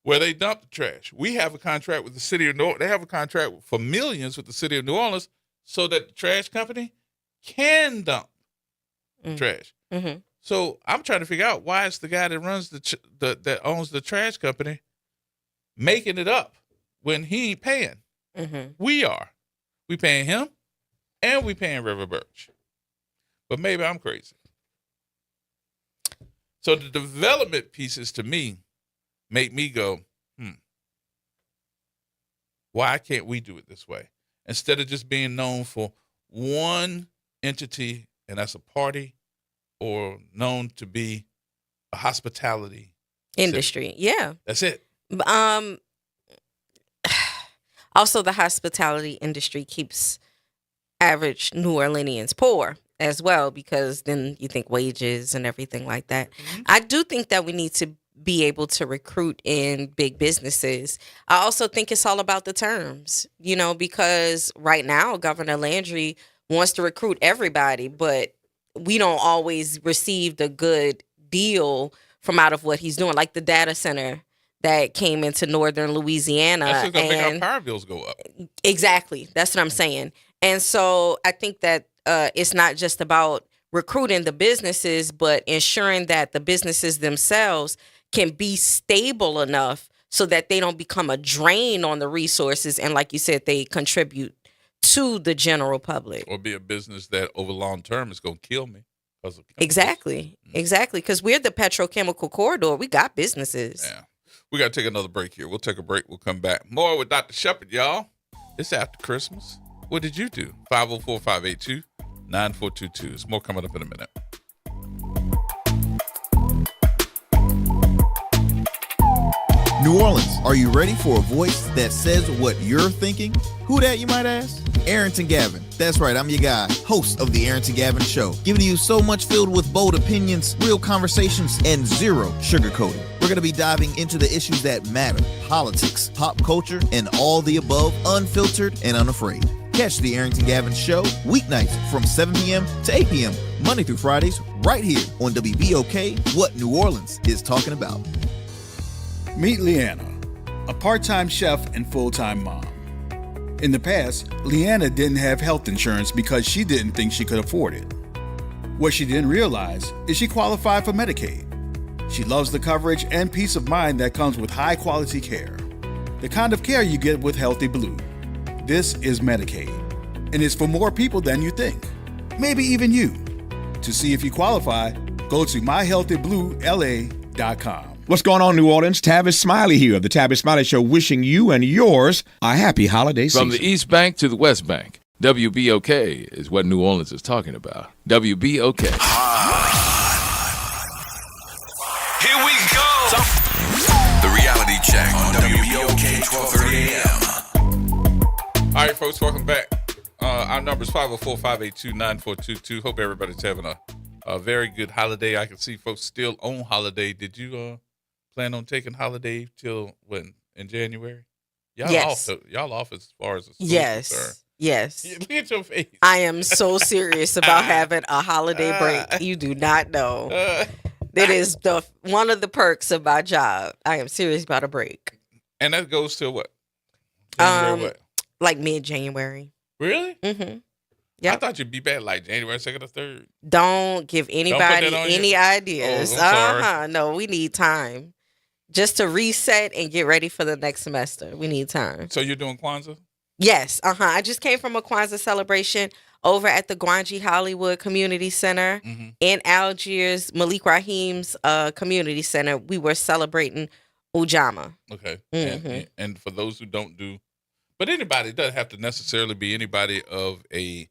where they dump the trash. We have a contract with the city of New Orleans. They have a contract for millions with the city of New Orleans so that the trash company can dump trash. Mm-hmm. So I'm trying to figure out why it's the guy that runs that owns the trash company making it up when he ain't paying. Mm-hmm. We are. We paying him and we paying River Birch. But maybe I'm crazy. So the development pieces to me make me go, why can't we do it this way? Instead of just being known for one entity, and that's a party, or known to be a hospitality Industry. city. Yeah. That's it. Also, the hospitality industry keeps average New Orleanians poor as well, because then you think wages and everything like that. Mm-hmm. I do think that we need to be able to recruit in big businesses. I also think it's all about the terms, because right now Governor Landry wants to recruit everybody, but we don't always receive the good deal from out of what he's doing, like the data center that came into northern Louisiana. That's just going to make our power bills go up. Exactly. That's what I'm saying. And so I think that it's not just about recruiting the businesses, but ensuring that the businesses themselves can be stable enough so that they don't become a drain on the resources. And like you said, they contribute to the general public. Or be a business that over long term is going to kill me. Because of chemicals. Exactly. Exactly. Because we're the petrochemical corridor. We got businesses. Yeah. We got to take another break here. We'll take a break. We'll come back. More with Dr. Shepard, y'all. It's after Christmas. What did you do? 504-582-9422. It's more coming up in a minute. New Orleans, are you ready for a voice that says what you're thinking? Who that, you might ask? Arrington Gavin. That's right, I'm your guy, host of the Arrington Gavin Show, giving you so much filled with bold opinions, real conversations, and zero sugarcoating. We're going to be diving into the issues that matter, politics, pop culture, and all the above, unfiltered and unafraid. Catch the Arrington Gavin Show weeknights from 7 p.m. to 8 p.m., Monday through Fridays, right here on WBOK, what New Orleans is talking about. Meet Leanna, a part-time chef and full-time mom. In the past, Leanna didn't have health insurance because she didn't think she could afford it. What she didn't realize is she qualified for Medicaid. She loves the coverage and peace of mind that comes with high-quality care. The kind of care you get with Healthy Blue. This is Medicaid, and it's for more people than you think. Maybe even you. To see if you qualify, go to myhealthybluela.com. What's going on, New Orleans? Tavis Smiley here of the Tavis Smiley Show, wishing you and yours a happy holiday season. From the East Bank to the West Bank, WBOK is what New Orleans is talking about. WBOK. Here we go. The reality check on WBOK 1230 AM. All right, folks, welcome back. Our number is 504-582-9422. Hope everybody's having a very good holiday. I can see folks still on holiday. Did you plan on taking holiday till when? In January? Yes. Y'all off as far as the school Yes. concerned. Yes. Look at your face. I am so serious about having a holiday break. You do not know. That is one of the perks of my job. I am serious about a break. And that goes to what? January what? Like mid-January. Really? Mm-hmm. Yeah. I thought you'd be back like January 2nd or 3rd. Don't give anybody any ideas. Oh, I'm sorry. No, we need time. Just to reset and get ready for the next semester. We need time. So you're doing Kwanzaa? Yes. I just came from a Kwanzaa celebration over at the Gwanji Hollywood Community Center in Algiers, Malik Rahim's community center. We were celebrating Ujamaa. Okay. And for those who don't do, but anybody, it doesn't have to necessarily be anybody of a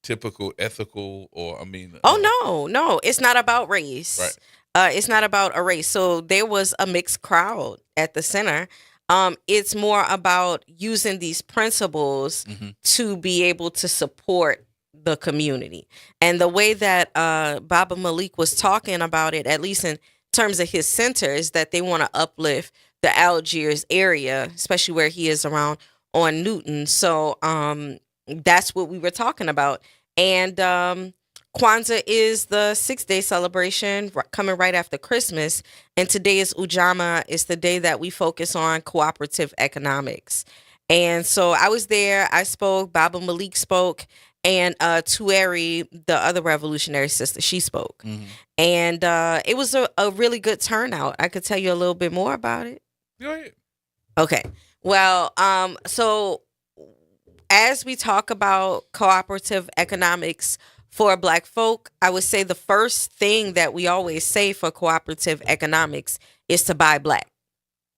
typical ethical or, no. It's not about race. Right. It's not about a race. So there was a mixed crowd at the center. It's more about using these principles to be able to support the community. And the way that Baba Malik was talking about it, at least in terms of his center, is that they want to uplift the Algiers area, especially where he is around on Newton. So that's what we were talking about. And Kwanzaa is the 6-day celebration coming right after Christmas. And today is Ujamaa. It's the day that we focus on cooperative economics. And so I was there. I spoke. Baba Malik spoke. And Tueri, the other revolutionary sister, she spoke. And it was a really good turnout. I could tell you a little bit more about it. Go ahead. Okay. Well, so as we talk about cooperative economics for Black folk, I would say the first thing that we always say for cooperative economics is to buy Black,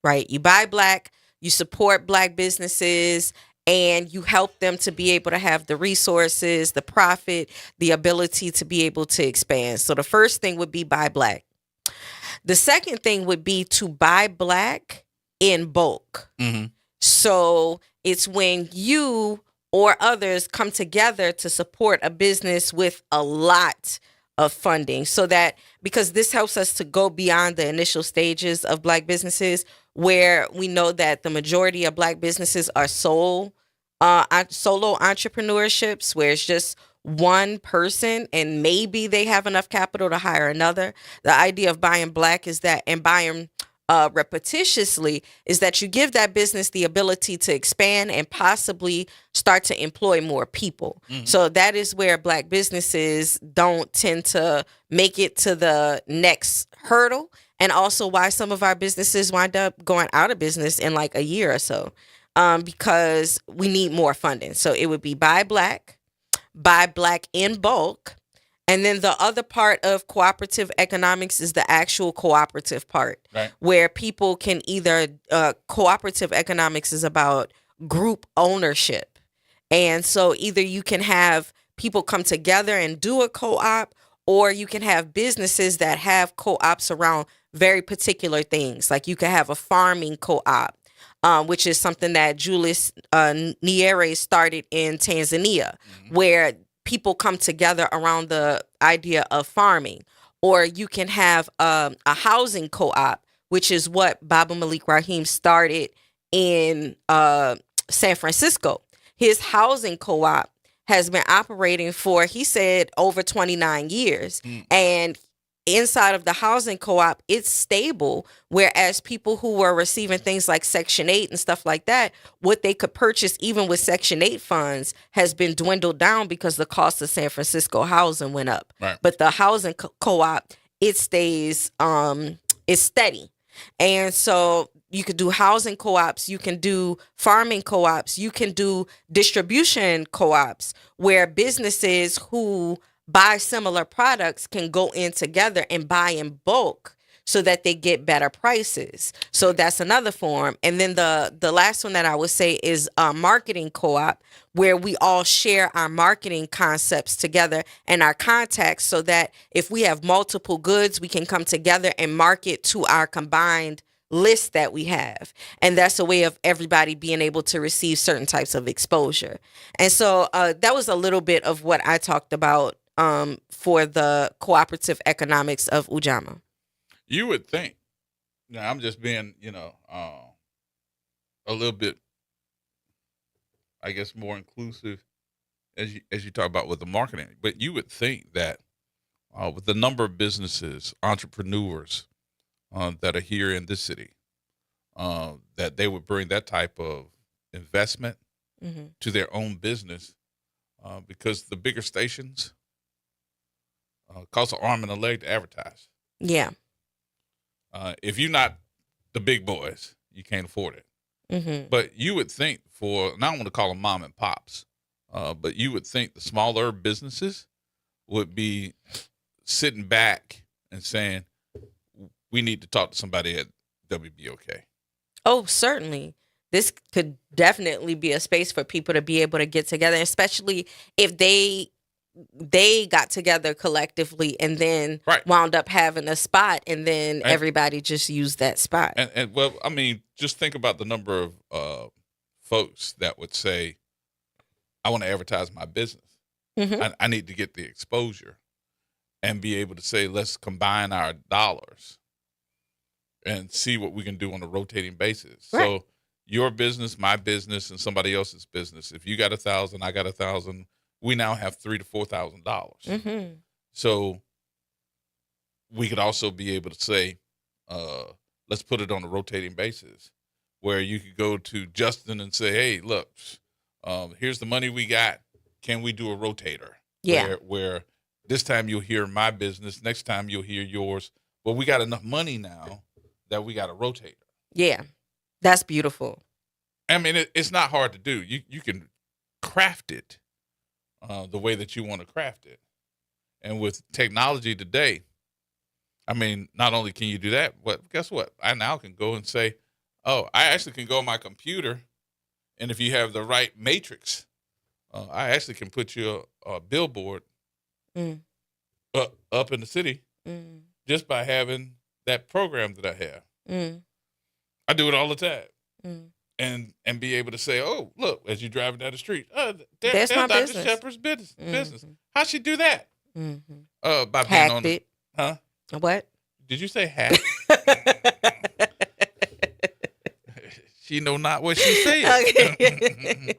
right? You buy Black, you support Black businesses, and you help them to be able to have the resources, the profit, the ability to be able to expand. So the first thing would be buy Black. The second thing would be to buy Black in bulk. So it's when you or others come together to support a business with a lot of funding, so that, because this helps us to go beyond the initial stages of Black businesses, where we know that the majority of Black businesses are solo entrepreneurships, where it's just one person and maybe they have enough capital to hire another. The idea of buying Black is that, and buying repetitiously, is that you give that business the ability to expand and possibly start to employ more people. So that is where Black businesses don't tend to make it to the next hurdle, and also why some of our businesses wind up going out of business in like a year or so, because we need more funding. So it would be buy Black in bulk. And then the other part of cooperative economics is the actual cooperative part, right, where people can either, cooperative economics is about group ownership. And so either you can have people come together and do a co-op, or you can have businesses that have co-ops around very particular things. Like you could have a farming co-op, which is something that Julius Nyerere started in Tanzania, where people come together around the idea of farming. Or you can have a housing co-op, which is what Baba Malik Rahim started in San Francisco. His housing co-op has been operating for, he said, over 29 years. And inside of the housing co-op, it's stable, whereas people who were receiving things like Section 8 and stuff like that, what they could purchase even with Section 8 funds has been dwindled down because the cost of San Francisco housing went up. Right. But the housing co-op, it stays, it's steady. And so you could do housing co-ops, you can do farming co-ops, you can do distribution co-ops, where businesses who buy similar products can go in together and buy in bulk so that they get better prices. So that's another form. And then the last one that I would say is a marketing co-op, where we all share our marketing concepts together and our contacts, so that if we have multiple goods, we can come together and market to our combined list that we have. And that's a way of everybody being able to receive certain types of exposure. And so that was a little bit of what I talked about for the cooperative economics of Ujamaa. You would think, now I'm just being, a little bit, I guess, more inclusive as you talk about with the marketing, but you would think that with the number of businesses, entrepreneurs that are here in this city, that they would bring that type of investment to their own business, because the bigger stations cost an arm and a leg to advertise. Yeah. If you're not the big boys, you can't afford it. But you would think for, and I don't want to call them mom and pops, but you would think the smaller businesses would be sitting back and saying, we need to talk to somebody at WBOK. Oh, certainly. This could definitely be a space for people to be able to get together, especially if they got together collectively and then wound up having a spot, and then everybody just used that spot. And well, I mean, just think about the number of folks that would say, I want to advertise my business. I need to get the exposure and be able to say, let's combine our dollars and see what we can do on a rotating basis. Right. So your business, my business, and somebody else's business. If you got 1,000, I got 1,000. We now have $3,000 to $4,000. Mm-hmm. So we could also be able to say, let's put it on a rotating basis, where you could go to Justin and say, hey, look, here's the money we got. Can we do a rotator? Yeah. Where this time you'll hear my business, next time you'll hear yours. But we got enough money now that we got a rotator. Yeah. That's beautiful. I mean, it's not hard to do. You can craft it the way that you want to craft it. And with technology today, I mean, not only can you do that, but guess what? I now can go and say, oh, I actually can go on my computer, and if you have the right matrix, I actually can put you a billboard up in the city just by having that program that I have. I do it all the time. And be able to say, oh, look, as you're driving down the street, That's my Dr. business. Shepard's business. How'd she do that? By being Hacked on it. Huh? What? Did you say hack? She know not what she said. Okay.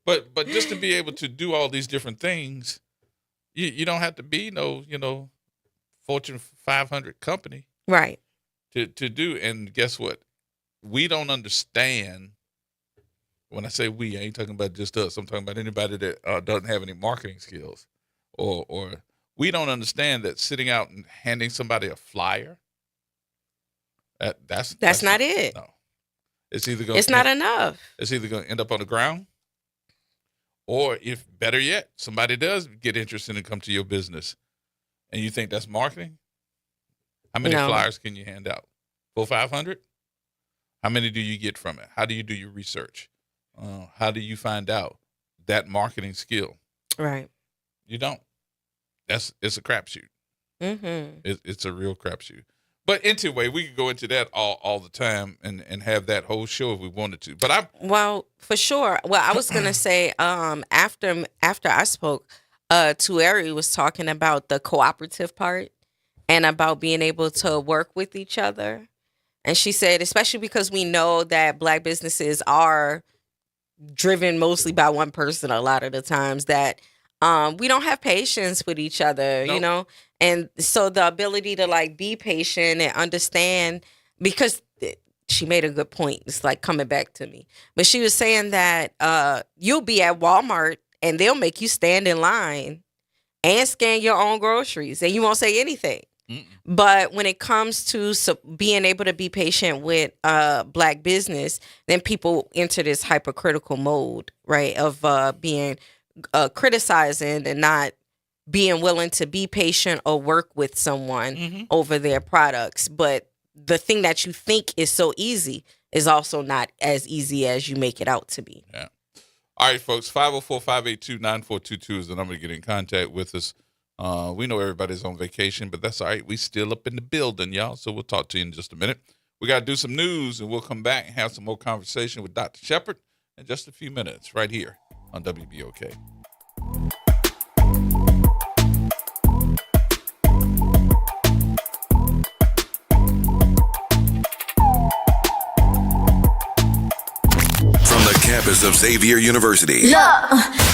But just to be able to do all these different things, you don't have to be no Fortune 500 company. Right. To do. And guess what? We don't understand. When I say we, I ain't talking about just us. I'm talking about anybody that doesn't have any marketing skills, or we don't understand that sitting out and handing somebody a flyer. That's not it. No, it's either going. It's not enough. It's either going to end up on the ground, or if better yet, somebody does get interested and come to your business, and you think that's marketing. How many flyers can you hand out? 500? How many do you get from it? How do you do your research? How do you find out that marketing skill? Right. You don't. It's a crapshoot. Mm-hmm. It's a real crapshoot. But anyway, we could go into that all the time and have that whole show if we wanted to. But well, for sure. Well, I was gonna say after I spoke, Tueri was talking about the cooperative part and about being able to work with each other. And she said, especially because we know that Black businesses are driven mostly by one person a lot of the times, that we don't have patience with each other, Nope. you know? And so the ability to like be patient and understand, because she made a good point. It's like coming back to me. But she was saying that you'll be at Walmart and they'll make you stand in line and scan your own groceries and you won't say anything. Mm-mm. But when it comes to being able to be patient with Black business, then people enter this hypercritical mode, right, of being criticizing and not being willing to be patient or work with someone over their products. But the thing that you think is so easy is also not as easy as you make it out to be. Yeah. All right, folks, 504-582-9422 is the number to get in contact with us. We know everybody's on vacation, but that's all right. We still up in the building, y'all. So we'll talk to you in just a minute. We got to do some news, and we'll come back and have some more conversation with Dr. Shepard in just a few minutes right here on WBOK. From the campus of Xavier University,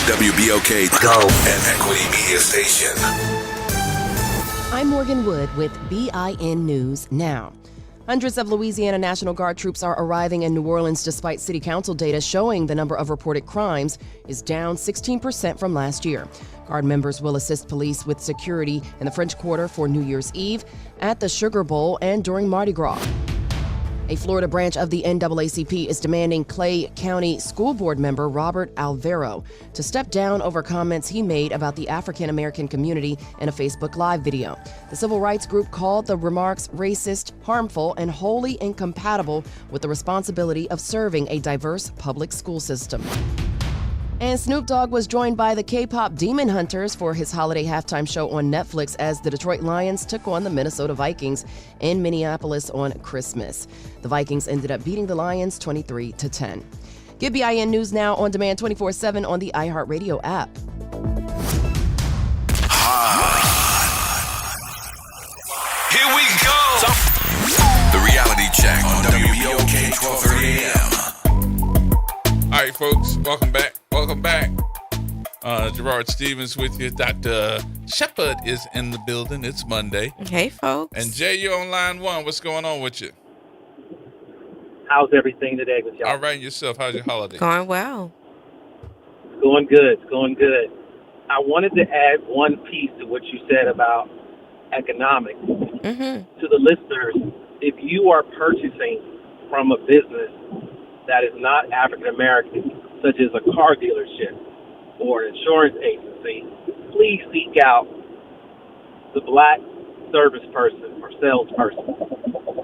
WBOK Go and Equity Media Station. I'm Morgan Wood with BIN News Now. Hundreds of Louisiana National Guard troops are arriving in New Orleans despite city council data showing the number of reported crimes is down 16% from last year. Guard members will assist police with security in the French Quarter for New Year's Eve, at the Sugar Bowl, and during Mardi Gras. A Florida branch of the NAACP is demanding Clay County School Board member Robert Alvaro to step down over comments he made about the African American community in a Facebook Live video. The civil rights group called the remarks racist, harmful, and wholly incompatible with the responsibility of serving a diverse public school system. And Snoop Dogg was joined by the K-pop Demon Hunters for his holiday halftime show on Netflix as the Detroit Lions took on the Minnesota Vikings in Minneapolis on Christmas. The Vikings ended up beating the Lions 23-10. Get BIN News Now on demand 24/7 on the iHeartRadio app. Here we go. The reality Check on WBOK 1230 AM. All right, folks, welcome back. Welcome back. Gerard Stevens with you. Dr. Shepard is in the building. It's Monday. Hey, folks. And Jay, you're on line one. What's going on with you? How's everything today with y'all? All right, yourself. How's your holiday? Going well. It's going good. It's going good. I wanted to add one piece to what you said about economics. Mm-hmm. To the listeners, if you are purchasing from a business that is not African American, such as a car dealership or an insurance agency, please seek out the black service person or salesperson.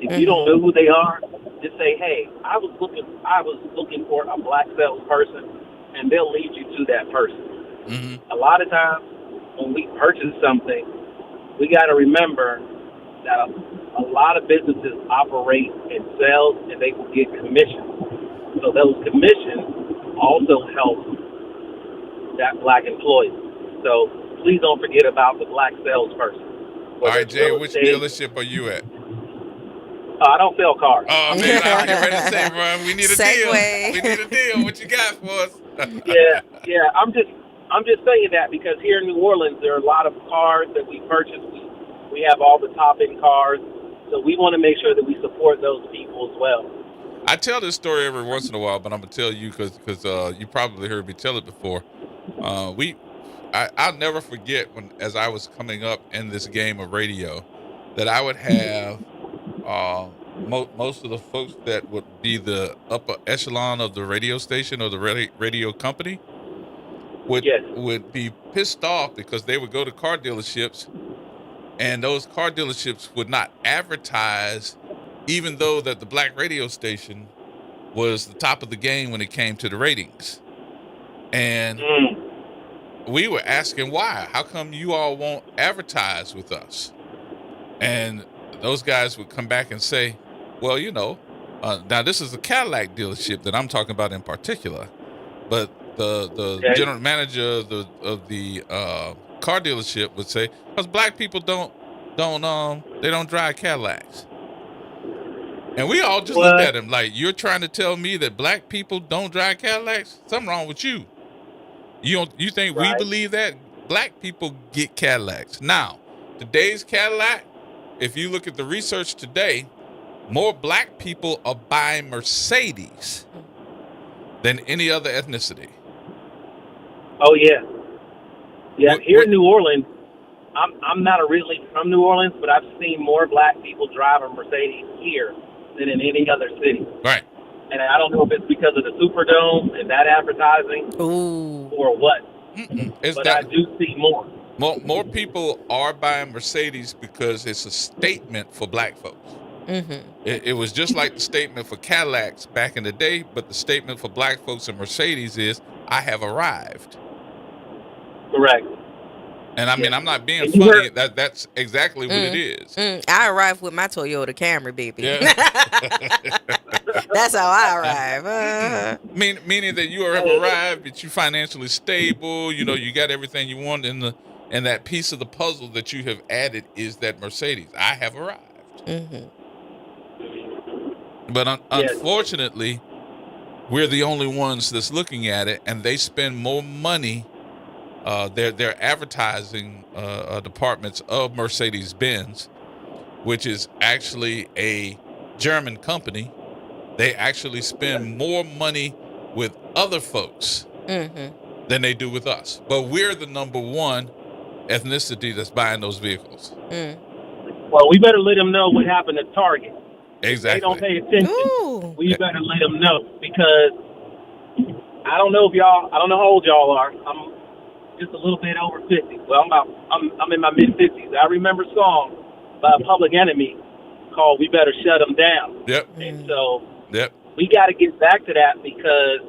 If you don't know who they are, just say, "Hey, I was looking for a black salesperson," and they'll lead you to that person. Mm-hmm. A lot of times when we purchase something, we got to remember that a lot of businesses operate in sales and they will get commissions. So those commissions also help that black employee. So please don't forget about the black salesperson. All right, Jay, which dealership are you at? I don't sell cars. Oh, man, I was getting ready to say, bro, we need a deal. We need a deal. What you got for us? Yeah. I'm just saying that because here in New Orleans, there are a lot of cars that we purchase. We have all the top-end cars, so we want to make sure that we support those people as well. I tell this story every once in a while, but I'm going to tell you because you probably heard me tell it before. I'll never forget as I was coming up in this game of radio, that I would have most of the folks that would be the upper echelon of the radio station or the radio company would be pissed off because they would go to car dealerships and those car dealerships would not advertise, even though that the black radio station was the top of the game when it came to the ratings. And we were asking why. How come you all won't advertise with us? And those guys would come back and say, well, now this is a Cadillac dealership that I'm talking about in particular, but the general manager of the car dealership would say, because black people don't drive Cadillacs. And we all just looked at him like, you're trying to tell me that black people don't drive Cadillacs? Something wrong with you. You think we believe that? Black people get Cadillacs. Now, today's Cadillac, if you look at the research today, more black people are buying Mercedes than any other ethnicity. Oh, yeah. Yeah, here in New Orleans, I'm not originally from New Orleans, but I've seen more black people drive a Mercedes here than in any other city. Right. And I don't know if it's because of the Superdome and that advertising or what. But I do see more. More people are buying Mercedes because it's a statement for black folks. Mm-hmm. It was just like the statement for Cadillacs back in the day, but the statement for black folks in Mercedes is, I have arrived. Correct. And I mean, I'm not being funny. That's exactly what it is. I arrived with my Toyota Camry, baby. Yeah. That's how I arrive. Meaning that you have arrived, that you're financially stable. You got everything you want and that piece of the puzzle that you have added is that Mercedes. I have arrived. Mm-hmm. But unfortunately, we're the only ones that's looking at it, and they spend more money. Their advertising departments of Mercedes-Benz, which is actually a German company, they actually spend more money with other folks than they do with us. But we're the number one ethnicity that's buying those vehicles. Well, we better let them know what happened at Target. Exactly. If they don't pay attention, we better let them know, because I don't know how old y'all are. I'm just a little bit over 50. Well, I'm in my mid-50s. I remember a song by Public Enemy called "We Better Shut Them Down." Yep. And so we got to get back to that, because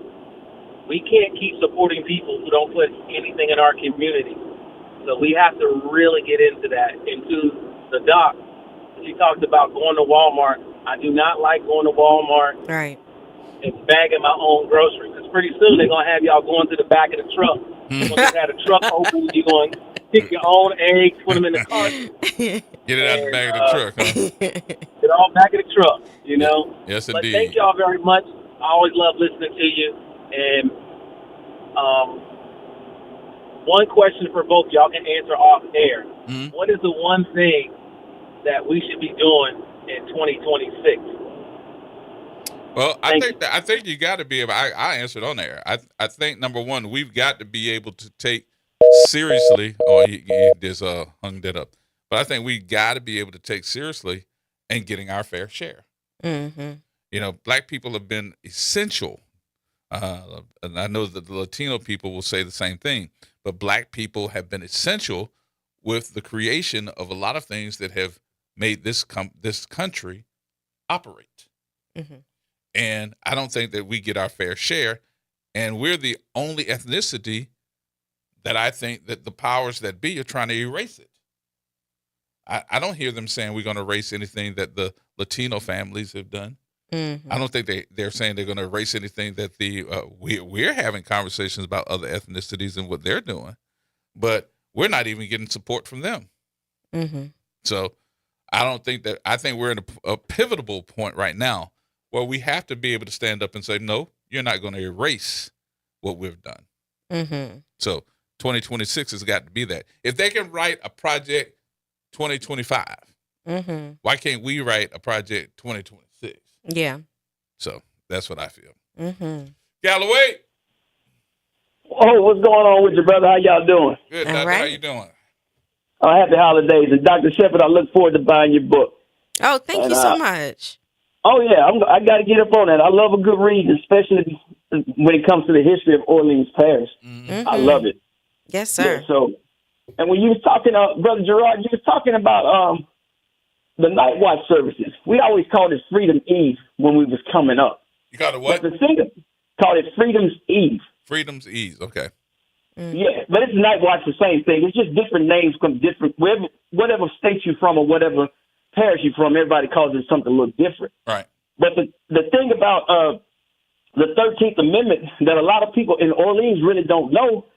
we can't keep supporting people who don't put anything in our community. So we have to really get into that. And to the doc, she talked about going to Walmart. I do not like going to Walmart and bagging my own groceries, because pretty soon they're going to have y'all going to the back of the truck. Once you have the truck open, you're going to pick your own eggs, put them in the cart. Get it out the back of the truck, huh? Get all back of the truck. you know. Yes, but indeed. thank y'all very much. I always love listening to you. And one question for both y'all can answer off air. Mm-hmm. What is the one thing that we should be doing in 2026? Well, I think you got to be able. I answered on there. I think number one, we've got to be able to take seriously. Oh, he just hung that up. But I think we got to be able to take seriously and getting our fair share. Mm-hmm. You know, black people have been essential. And I know that the Latino people will say the same thing. But black people have been essential with the creation of a lot of things that have made this country operate. Mm-hmm. And I don't think that we get our fair share. And we're the only ethnicity that I think that the powers that be are trying to erase it. I don't hear them saying we're going to erase anything that the Latino families have done. Mm-hmm. I don't think they're saying they're going to erase anything that we're having conversations about other ethnicities and what they're doing. But we're not even getting support from them. Mm-hmm. So I think we're in a pivotal point right now where we have to be able to stand up and say, no, you're not going to erase what we've done. Mm-hmm. So 2026 has got to be that. If they can write a project 2025, mm-hmm. why can't we write a project 2026? Yeah. So that's what I feel. Mm-hmm. Galloway. Oh, what's going on with you, brother? How y'all doing? Good, Doctor. Right. How you doing? Happy holidays. And Dr. Shepard, I look forward to buying your book. Oh, thank you so much. Oh, yeah, I got to get up on that. I love a good read, especially when it comes to the history of Orleans Parish. Mm-hmm. I love it. Yes, sir. Yeah, so, and when you was talking, Brother Gerard, you was talking about the night watch services. We always called it Freedom Eve when we was coming up. You called it what? But the thing called it Freedom's Eve. Freedom's Eve, okay. Mm-hmm. Yeah, but it's night watch, the same thing. It's just different names from different, whatever state you're from or whatever parish you're from, everybody calls it something a little different. Right. But the thing about the 13th Amendment that a lot of people in Orleans really don't know,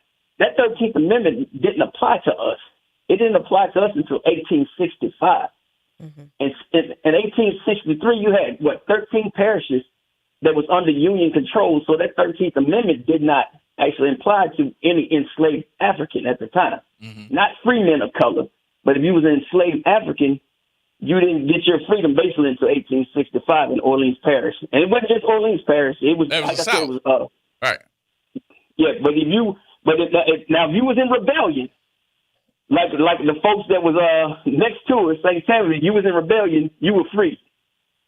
that 13th Amendment didn't apply to us. It didn't apply to us until 1865. Mm-hmm. In 1863, you had, 13 parishes that was under Union control, so that 13th Amendment did not actually apply to any enslaved African at the time. Mm-hmm. Not free men of color, but if you was an enslaved African, you didn't get your freedom basically until 1865 in Orleans Parish. And it wasn't just Orleans Parish. It was, That was like the I said, South. it was, Right. yeah, but if you was in rebellion, like the folks that was next to us, St. Tammany, you was in rebellion, you were free.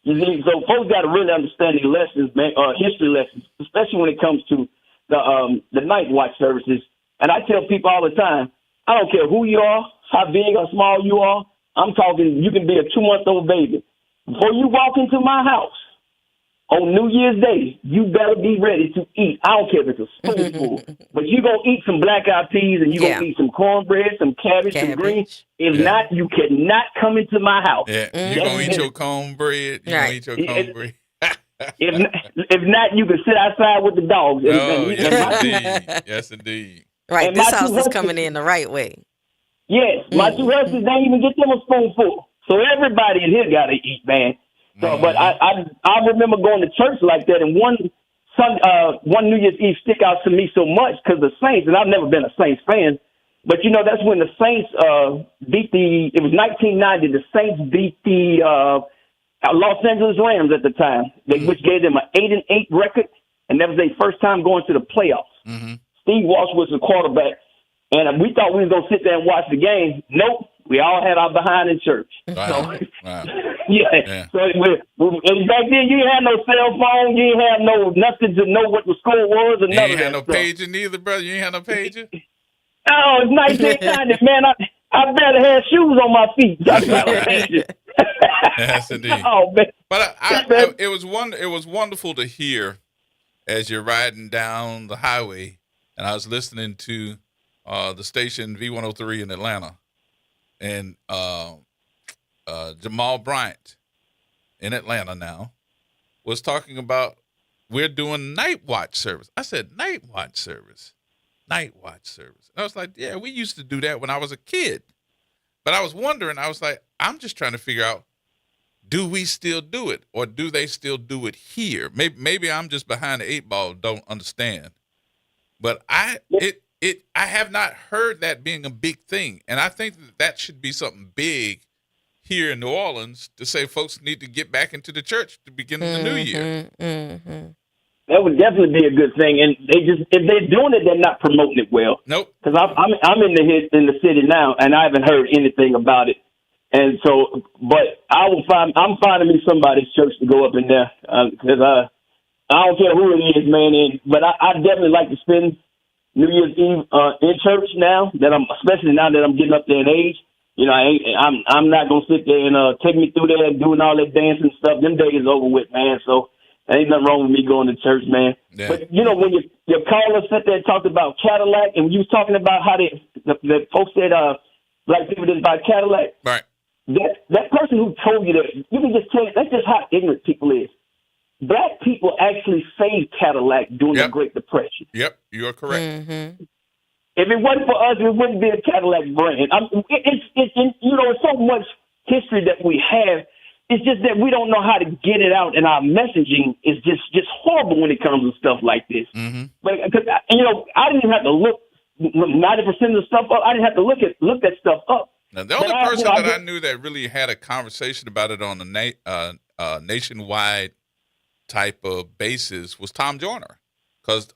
You see, so folks got to really understand the lessons, man, history lessons, especially when it comes to the night watch services. And I tell people all the time, I don't care who you are, how big or small you are. I'm talking, you can be a 2-month-old baby. Before you walk into my house on New Year's Day, you better be ready to eat. I don't care if it's a spoonful, but you're going to eat some black-eyed peas and you're going to eat some cornbread, some cabbage, some greens. If not, you cannot come into my house. Yeah, you're going to eat your cornbread. You're going to eat your cornbread. If not, you can sit outside with the dogs. Oh, yes, indeed. Yes, indeed. Right, And this my house two is coming in the right way. Yes, my two husbands didn't even get them a spoonful. So everybody in here got to eat, man. So, but I remember going to church like that, and one New Year's Eve stick out to me so much because the Saints, and I've never been a Saints fan, but you know that's when the Saints beat it was 1990. The Saints beat the Los Angeles Rams at the time, which gave them an 8-8 record, and that was their first time going to the playoffs. Mm-hmm. Steve Walsh was the quarterback, and we thought we was gonna sit there and watch the game. Nope, we all had our behind in church. Wow. So, Wow. yeah. So and back then you ain't had no cell phone, you ain't had no nothing to know what the score was, or You none ain't of had that no stuff. pager neither, brother. You ain't had no pager? Oh, it's 1990, man. I barely had shoes on my feet. Yes, indeed. Oh man. But it was wonderful to hear as you're riding down the highway, and I was listening to the station V103 in Atlanta, and Jamal Bryant in Atlanta now was talking about we're doing night watch service. I said, night watch service. Night watch service. And I was like, yeah, we used to do that when I was a kid. But I was wondering, I was like, I'm just trying to figure out, do we still do it, or do they still do it here? Maybe I'm just behind the eight ball, don't understand. But I have not heard that being a big thing, and I think that should be something big here in New Orleans to say folks need to get back into the church to begin the new year. That would definitely be a good thing, and if they're doing it, they're not promoting it well. Nope. Because I'm in the city now, and I haven't heard anything about it. And so, but I'm finding me somebody's church to go up in there because I don't care who it is, man. But I definitely like to spend New Year's Eve in church now especially now that I'm getting up there in age. You know, I'm not gonna sit there and take me through there and doing all that dancing stuff. Them days is over with, man. So there ain't nothing wrong with me going to church, man. Yeah. But you know, when your caller sat there and talked about Cadillac, and you was talking about how the folks said black people didn't buy Cadillac, right? That person who told you that, you can just tell that's just how ignorant people is. Black people actually saved Cadillac during the Great Depression. Yep, you are correct. Mm-hmm. If it wasn't for us, it wouldn't be a Cadillac brand. It's you know, so much history that we have. It's just that we don't know how to get it out, and our messaging is just horrible when it comes to stuff like this. Mm-hmm. But because you know, I didn't even have to look 90% of the stuff up. I didn't have to look that stuff up. Now, the only person that I knew that really had a conversation about it on a nationwide type of basis was Tom Joyner. Because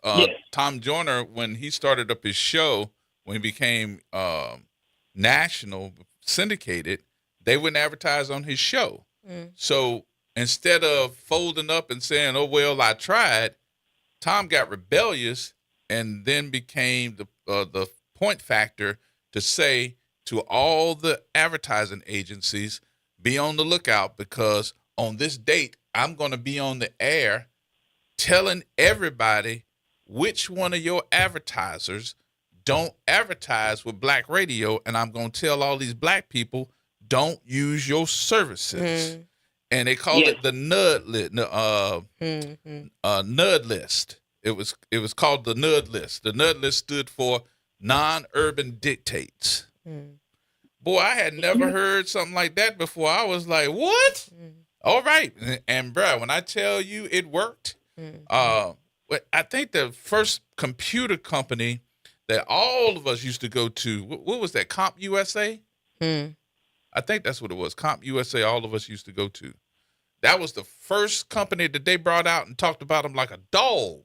Tom Joyner, when he started up his show, when he became national, syndicated, they wouldn't advertise on his show. So instead of folding up and saying, oh, well, I tried, Tom got rebellious and then became the point factor to say to all the advertising agencies, be on the lookout because on this date, I'm going to be on the air telling everybody which one of your advertisers don't advertise with black radio, and I'm going to tell all these black people don't use your services. And they called it the NUD list. NUD list. It was called the NUD list. The NUD list stood for non-urban dictates. Boy, I had never heard something like that before. I was like, what? All right. And bro, when I tell you it worked, I think the first computer company that all of us used to go to, what was that, Comp USA? I think that's what it was, Comp USA, all of us used to go to. That was the first company that they brought out and talked about them like a dog.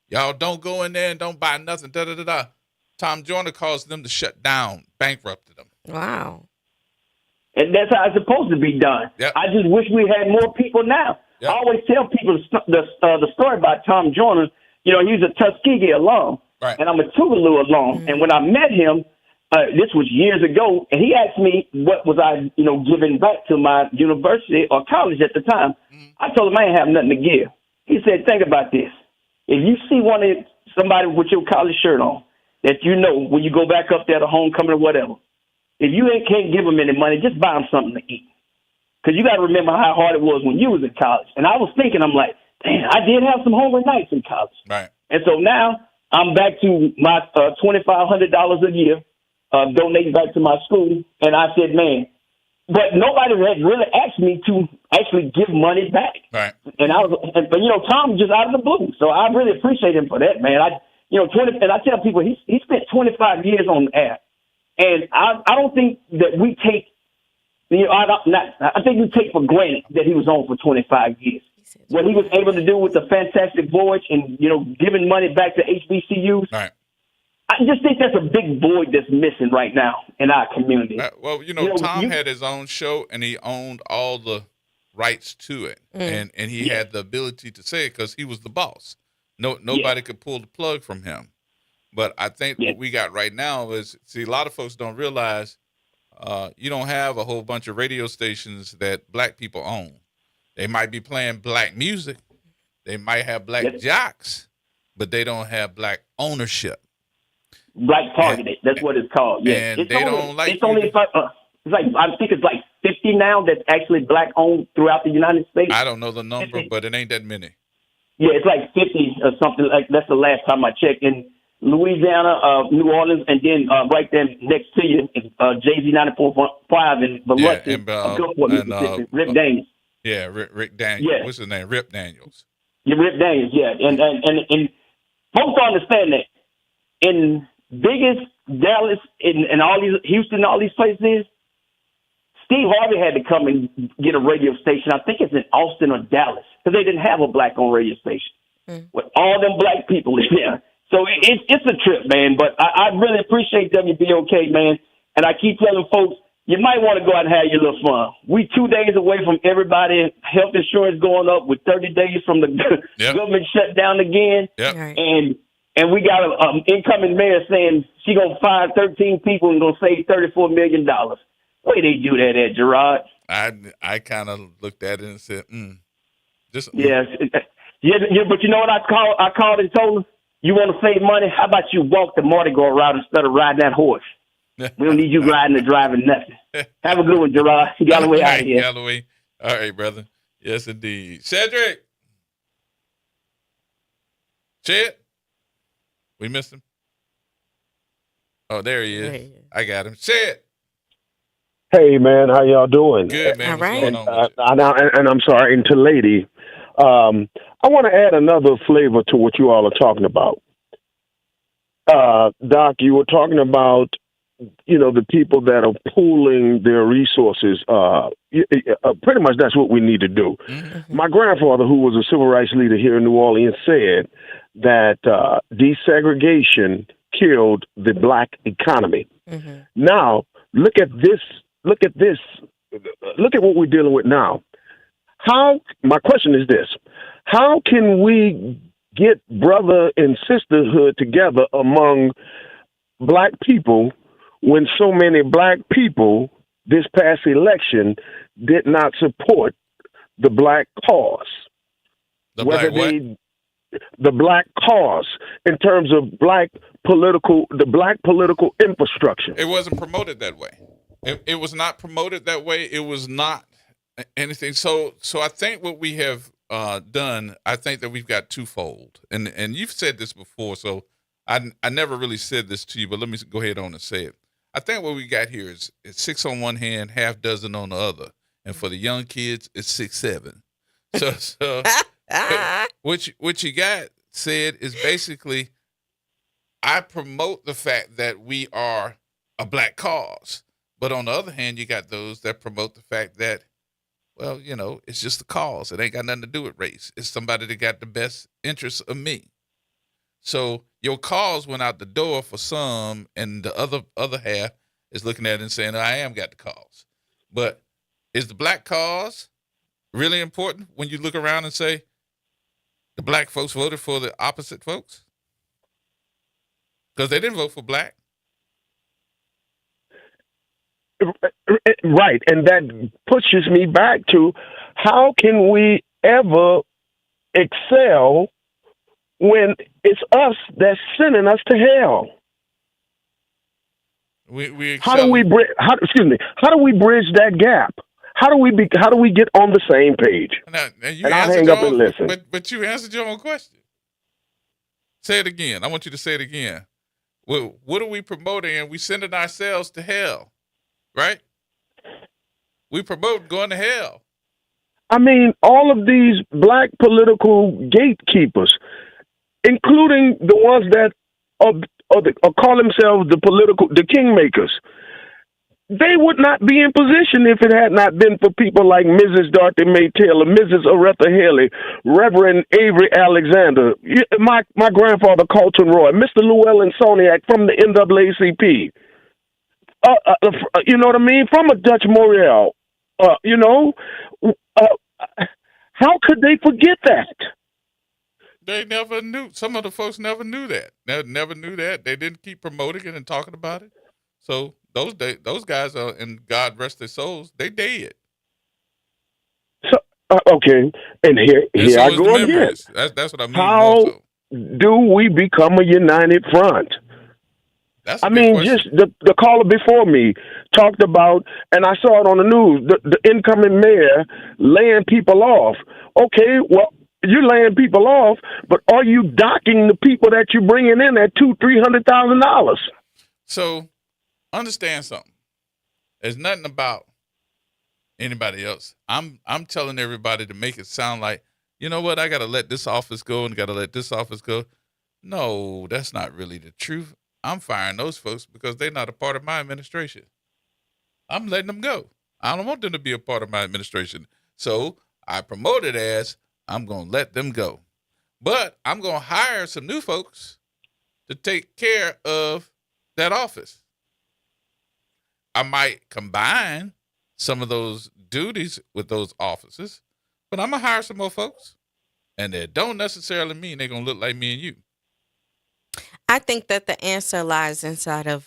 Y'all don't go in there and don't buy nothing, da-da-da-da. Tom Joyner caused them to shut down, bankrupted them. Wow. And that's how it's supposed to be done. Yep. I just wish we had more people now. Yep. I always tell people the story about Tom Joyner. You know, he was a Tuskegee alum, and I'm a Tougaloo alum. And when I met him, this was years ago, and he asked me what was I, giving back to my university or college at the time. I told him I ain't have nothing to give. He said, think about this. If you see somebody with your college shirt on that when you go back up there to homecoming or whatever, if you can't give them any money, just buy them something to eat. Because you got to remember how hard it was when you was in college. And I was thinking, I'm like, damn, I did have some hungry nights in college. Right. And so now I'm back to my $2,500 a year, donating back to my school. And I said, man, but nobody had really asked me to actually give money back. Right. And but Tom just out of the blue. So I really appreciate him for that, man. And I tell people he spent 25 years on the air. And I don't think that we take, I think we take for granted that he was on for 25 years. What he was able to do with the Fantastic Voyage and, giving money back to HBCUs. Right. I just think that's a big void that's missing right now in our community. Tom had his own show and he owned all the rights to it. And he had the ability to say it because he was the boss. Nobody could pull the plug from him. But I think what we got right now is, a lot of folks don't realize you don't have a whole bunch of radio stations that black people own. They might be playing black music. They might have black jocks, but they don't have black ownership. Black targeted. That's what it's called. Yeah. And they don't like it's only I think it's like 50 now that's actually black owned throughout the United States. I don't know the number, but it ain't that many. Yeah, it's like 50 or something. Like that's the last time I checked. And Louisiana, New Orleans, and then right there next to you, Jay-Z 94.5 in Biloxi, Gulfport, Mississippi. Rick Daniels. Yeah, Rick Daniels. Yeah. What's his name? Rip Daniels. Yeah, Rip Daniels. Yeah, and folks don't understand that in biggest Dallas and all these Houston, all these places, Steve Harvey had to come and get a radio station. I think it's in Austin or Dallas because they didn't have a black-owned radio station with all them black people in there. So it's a trip, man. But I really appreciate WBOK, man. And I keep telling folks, you might want to go out and have your little fun. We 2 days away from everybody health insurance going up with 30 days from the government shut down again. Yep. And we got an incoming mayor saying she going to fire 13 people and going to save $34 million. Where they do that at, Gerard? I kind of looked at it and said, Yes. Yeah, but you know what I called and told her? You want to save money? How about you walk the Mardi Gras route instead of riding that horse? We don't need you riding or driving nothing. Have a good one, Gerard. Galloway out of here. Galloway. All right, brother. Yes, indeed. Cedric. Ched? We missed him? Oh, there he is. I got him. Ched. Hey, man. How y'all doing? Good, man. All right. What's going on with you? And I'm sorry, and to Lady, I want to add another flavor to what you all are talking about. Doc, you were talking about, the people that are pooling their resources. Pretty much that's what we need to do. Mm-hmm. My grandfather, who was a civil rights leader here in New Orleans, said that desegregation killed the black economy. Mm-hmm. Now, look at this. Look at what we're dealing with now. My question is this: how can we get brother and sisterhood together among black people when so many black people this past election did not support the black cause? The black cause in terms of the black political infrastructure. It wasn't promoted that way. It was not promoted that way. It was not anything. So I think what we have done, I think that we've got twofold. And you've said this before, so I never really said this to you, but let me go ahead on and say it. I think what we got here is 6 on one hand, half dozen on the other. And for the young kids, it's 6, 7. So what you got said is basically, I promote the fact that we are a black cause. But on the other hand, you got those that promote the fact that, well, it's just a cause. It ain't got nothing to do with race. It's somebody that got the best interests of me. So your cause went out the door for some, and the other half is looking at it and saying, I am got the cause. But is the black cause really important when you look around and say the black folks voted for the opposite folks? Because they didn't vote for black. Right, and that pushes me back to how can we ever excel when it's us that's sending us to hell? How do we bridge that gap? How do we get on the same page? Now and I'll hang up and listen. But you answered your own question. Say it again. I want you to say it again. Well, what are we promoting? And we sending ourselves to hell. Right? We promote going to hell. I mean, all of these black political gatekeepers, including the ones that call themselves the kingmakers, they would not be in position if it had not been for people like Mrs. Dorothy May Taylor, Mrs. Aretha Haley, Reverend Avery Alexander, my grandfather Colton Roy, Mr. Llewellyn Soniac from the NAACP. You know what I mean? From a Dutch Moriel, how could they forget that? They never knew. Some of the folks never knew that. They never knew that. They didn't keep promoting it and talking about it. So those guys are, and God rest their souls, they dead. So okay, and here I go again. That's what I mean. How do we become a united front? Just the caller before me talked about, and I saw it on the news, the incoming mayor laying people off. Okay, well, you're laying people off, but are you docking the people that you're bringing in at $200,000-$300,000? So understand something. There's nothing about anybody else. I'm telling everybody to make it sound like, you know what, I got to let this office go and got to let this office go. No, that's not really the truth. I'm firing those folks because they're not a part of my administration. I'm letting them go. I don't want them to be a part of my administration. So I promote it as I'm going to let them go. But I'm going to hire some new folks to take care of that office. I might combine some of those duties with those offices, but I'm going to hire some more folks. And that don't necessarily mean they're going to look like me and you. I think that the answer lies inside of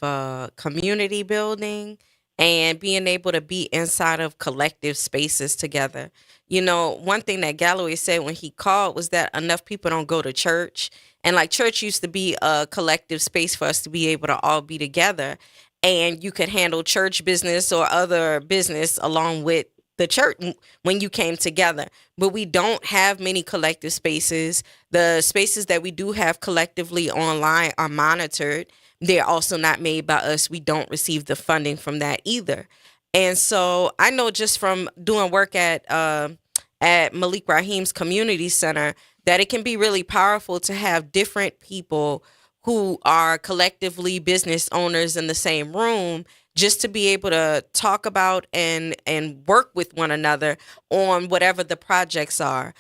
community building and being able to be inside of collective spaces together. You know, one thing that Galloway said when he called was that enough people don't go to church. And like church used to be a collective space for us to be able to all be together. And you could handle church business or other business along with the church when you came together. But we don't have many collective spaces. The spaces that we do have collectively online are monitored. They're also not made by us. We don't receive the funding from that either. And so I know just from doing work at Malik Rahim's community center that it can be really powerful to have different people who are collectively business owners in the same room, just to be able to talk about and work with one another on whatever the projects are,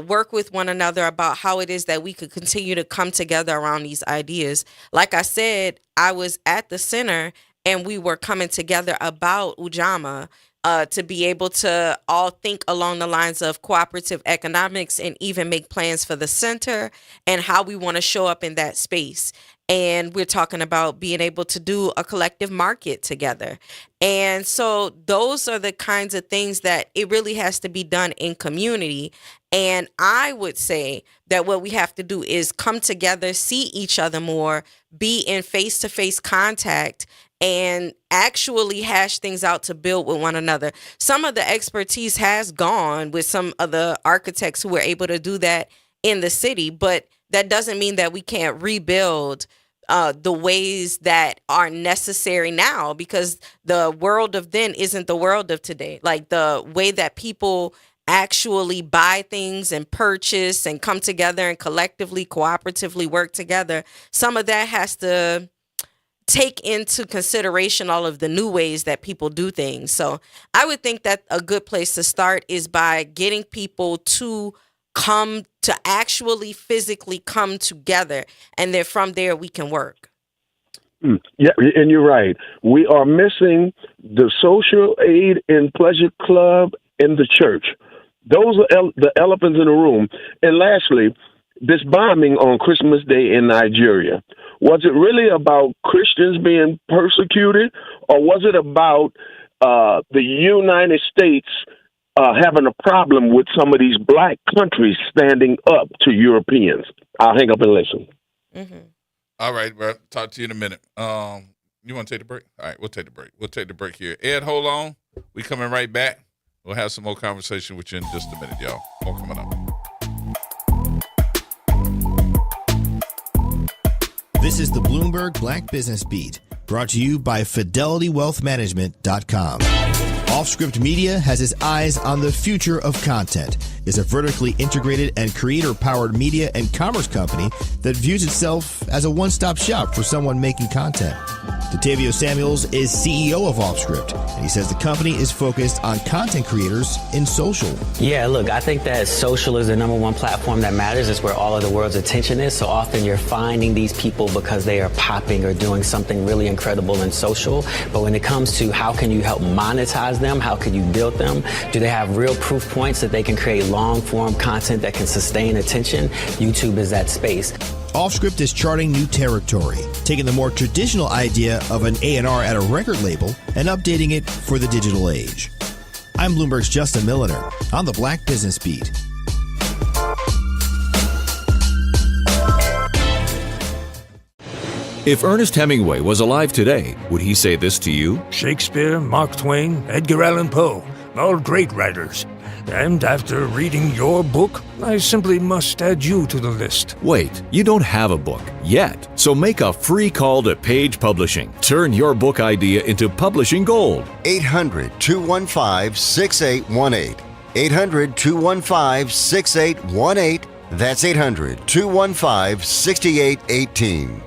work with one another about how it is that we could continue to come together around these ideas. Like I said, I was at the center and we were coming together about Ujamaa to be able to all think along the lines of cooperative economics and even make plans for the center and how we want to show up in that space. And we're talking about being able to do a collective market together. And so those are the kinds of things that it really has to be done in community. And I would say that what we have to do is come together, see each other more, be in face-to-face contact, and actually hash things out to build with one another. Some of the expertise has gone with some of the architects who were able to do that in the city, but that doesn't mean that we can't rebuild the ways that are necessary now, because the world of then isn't the world of today. Like the way that people actually buy things and purchase and come together and collectively, cooperatively work together, some of that has to take into consideration all of the new ways that people do things. So I would think that a good place to start is by getting people to come to actually physically come together, and then from there we can work. Yeah, and you're right. We are missing the social aid and pleasure club and the church. Those are the elephants in the room. And lastly, this bombing on Christmas Day in Nigeria, was it really about Christians being persecuted, or was it about the United States having a problem with some of these black countries standing up to Europeans? I'll hang up and listen. Mm-hmm. All right, bro. Talk to you in a minute. You want to take the break? All right, we'll take the break. We'll take the break here. Ed, hold on. We coming right back. We'll have some more conversation with you in just a minute, y'all. More coming up. This is the Bloomberg Black Business Beat, brought to you by FidelityWealthManagement.com. Offscript Media has its eyes on the future of content. It's a vertically integrated and creator-powered media and commerce company that views itself as a one-stop shop for someone making content. Datavio Samuels is CEO of Offscript, and he says the company is focused on content creators in social. Yeah, look, I think that social is the number one platform that matters. It's where all of the world's attention is. So often you're finding these people because they are popping or doing something really incredible in social. But when it comes to how can you help monetize them, how can you build them, do they have real proof points that they can create long-form content that can sustain attention? YouTube is that space. Offscript is charting new territory, taking the more traditional idea of an A&R at a record label and updating it for the digital age. I'm Bloomberg's Justin Milliner on the Black Business Beat. If Ernest Hemingway was alive today, would he say this to you? Shakespeare, Mark Twain, Edgar Allan Poe, all great writers. And after reading your book, I simply must add you to the list. Wait, you don't have a book yet. So make a free call to Page Publishing. Turn your book idea into publishing gold. 800-215-6818. 800-215-6818. That's 800-215-6818.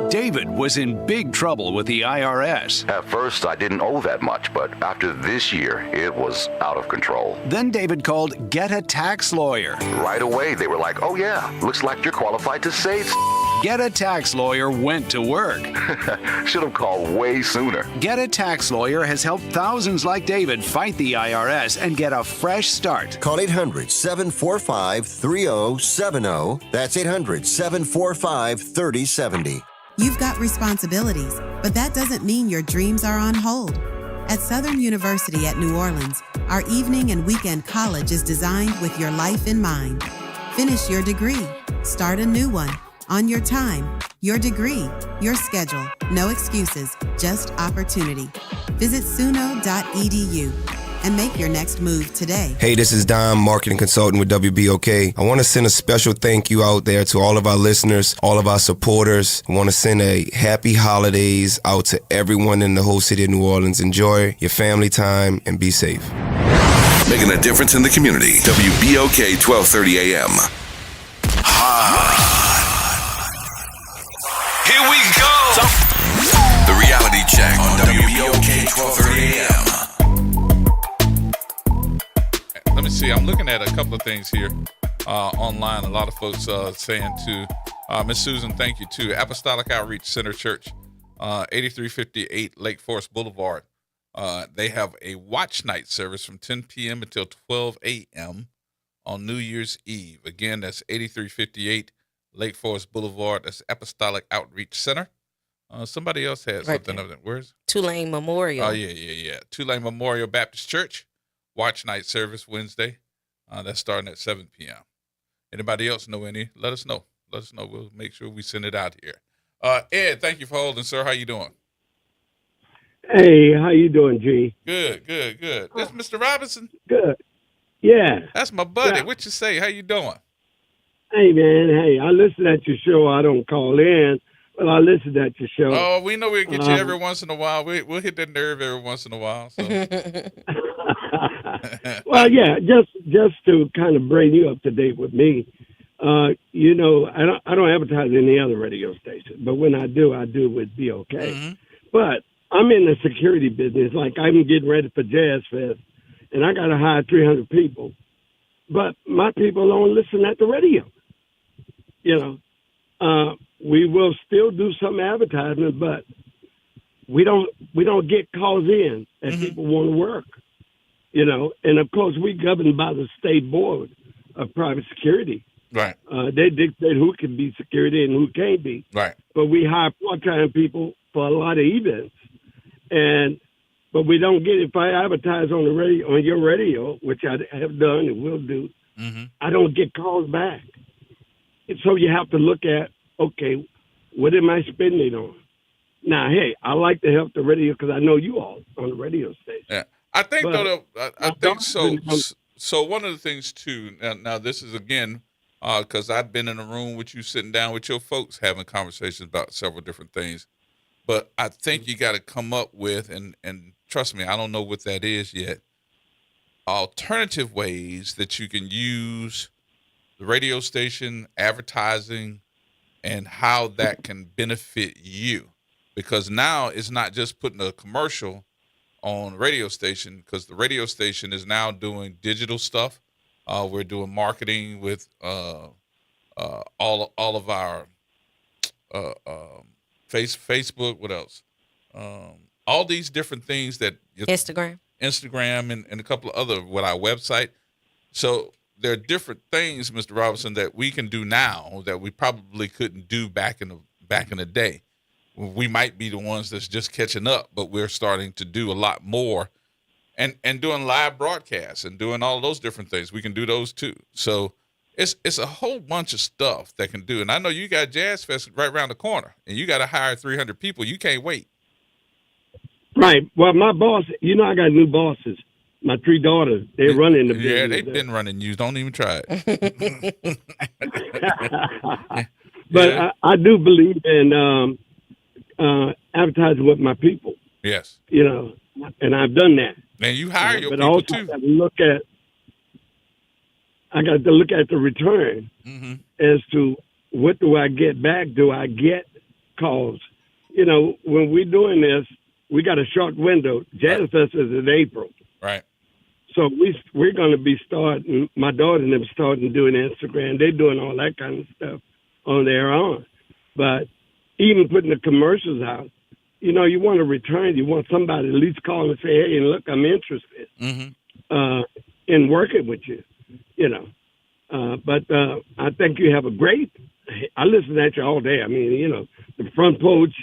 David was in big trouble with the IRS. At first, I didn't owe that much, but after this year, it was out of control. Then David called Get a Tax Lawyer. Right away, they were like, oh yeah, looks like you're qualified to save. Get a Tax Lawyer went to work. Should have called way sooner. Get a Tax Lawyer has helped thousands like David fight the IRS and get a fresh start. Call 800-745-3070. That's 800-745-3070. You've got responsibilities, but that doesn't mean your dreams are on hold. At Southern University at New Orleans, our evening and weekend college is designed with your life in mind. Finish your degree. Start a new one. On your time, your degree, your schedule. No excuses, just opportunity. Visit suno.edu and make your next move today. Hey, this is Don, marketing consultant with WBOK. I want to send a special thank you out there to all of our listeners, all of our supporters. I want to send a happy holidays out to everyone in the whole city of New Orleans. Enjoy your family time and be safe. Making a difference in the community. WBOK 1230 AM. Here we go. The reality check on WBOK 1230 AM. Let me see. I'm looking at a couple of things here online. A lot of folks saying to Miss Susan, thank you to Apostolic Outreach Center Church, 8358 Lake Forest Boulevard. They have a watch night service from 10 p.m. until 12 a.m. on New Year's Eve. Again, that's 8358 Lake Forest Boulevard. That's Apostolic Outreach Center. Somebody else has Right something there. of that. Where's Tulane Memorial. Oh, yeah. Tulane Memorial Baptist Church. Watch night service Wednesday. That's starting at 7 p.m. Anybody else know any? Let us know. We'll make sure we send it out here. Ed, thank you for holding, sir. How you doing? Hey, how you doing, G? Good. That's Mr. Robinson? Good. Yeah. That's my buddy. Yeah. What you say? How you doing? Hey, man. Hey, I listen at your show. I don't call in, but I listen at your show. Oh, we know we'll get you every once in a while. We'll hit that nerve every once in a while. So. Well, yeah, just to kind of bring you up to date with me, I don't advertise any other radio station, but when I do with BOK. Mm-hmm. But I'm in the security business. Like, I'm getting ready for Jazz Fest, and I got to hire 300 people. But my people don't listen at the radio. We will still do some advertisement, but we don't get calls in that people want to work. And of course we governed by the state board of private security. Right. They dictate who can be security and who can't be. Right. But we hire part-time people for a lot of events, but we don't get. If I advertise on the radio, on your radio, which I have done and will do, I don't get calls back. And so you have to look at, okay, what am I spending it on? Now, hey, I like to help the radio because I know you all on the radio station. Yeah. I think I think so. So one of the things too. Now this is again because I've been in a room with you, sitting down with your folks, having conversations about several different things. But I think you got to come up with, and trust me, I don't know what that is yet, alternative ways that you can use the radio station, advertising, and how that can benefit you. Because now it's not just putting a commercial on radio station, because the radio station is now doing digital stuff. We're doing marketing with all of our Facebook. What else? All these different things that Instagram, and a couple of other with our website. So there are different things, Mr. Robinson, that we can do now that we probably couldn't do back in the day. We might be the ones that's just catching up, but we're starting to do a lot more and doing live broadcasts and doing all those different things. We can do those too. So it's a whole bunch of stuff that can do. And I know you got Jazz Fest right around the corner and you got to hire 300 people. You can't wait. Right. Well, my boss, I got new bosses. my 3 daughters, they're running the business. Yeah, they've been running news. Don't even try it. But I do believe in advertising with my people. Yes. You know, and I've done that. And you hire your but people also too. I got to look at the return Mm-hmm. as to what do I get back? Do I get calls? You know, when we're doing this, we got a short window. Jazz Fest is in April. Right. So we're going to be starting, my daughter and them starting doing Instagram. They're doing all that kind of stuff on their own. But even putting the commercials out, you know, you want to return. You want somebody to at least call and say, hey, look, I'm interested in working with you, you know. But I think you have a great, I listen at you all day. I mean, you know, the front porch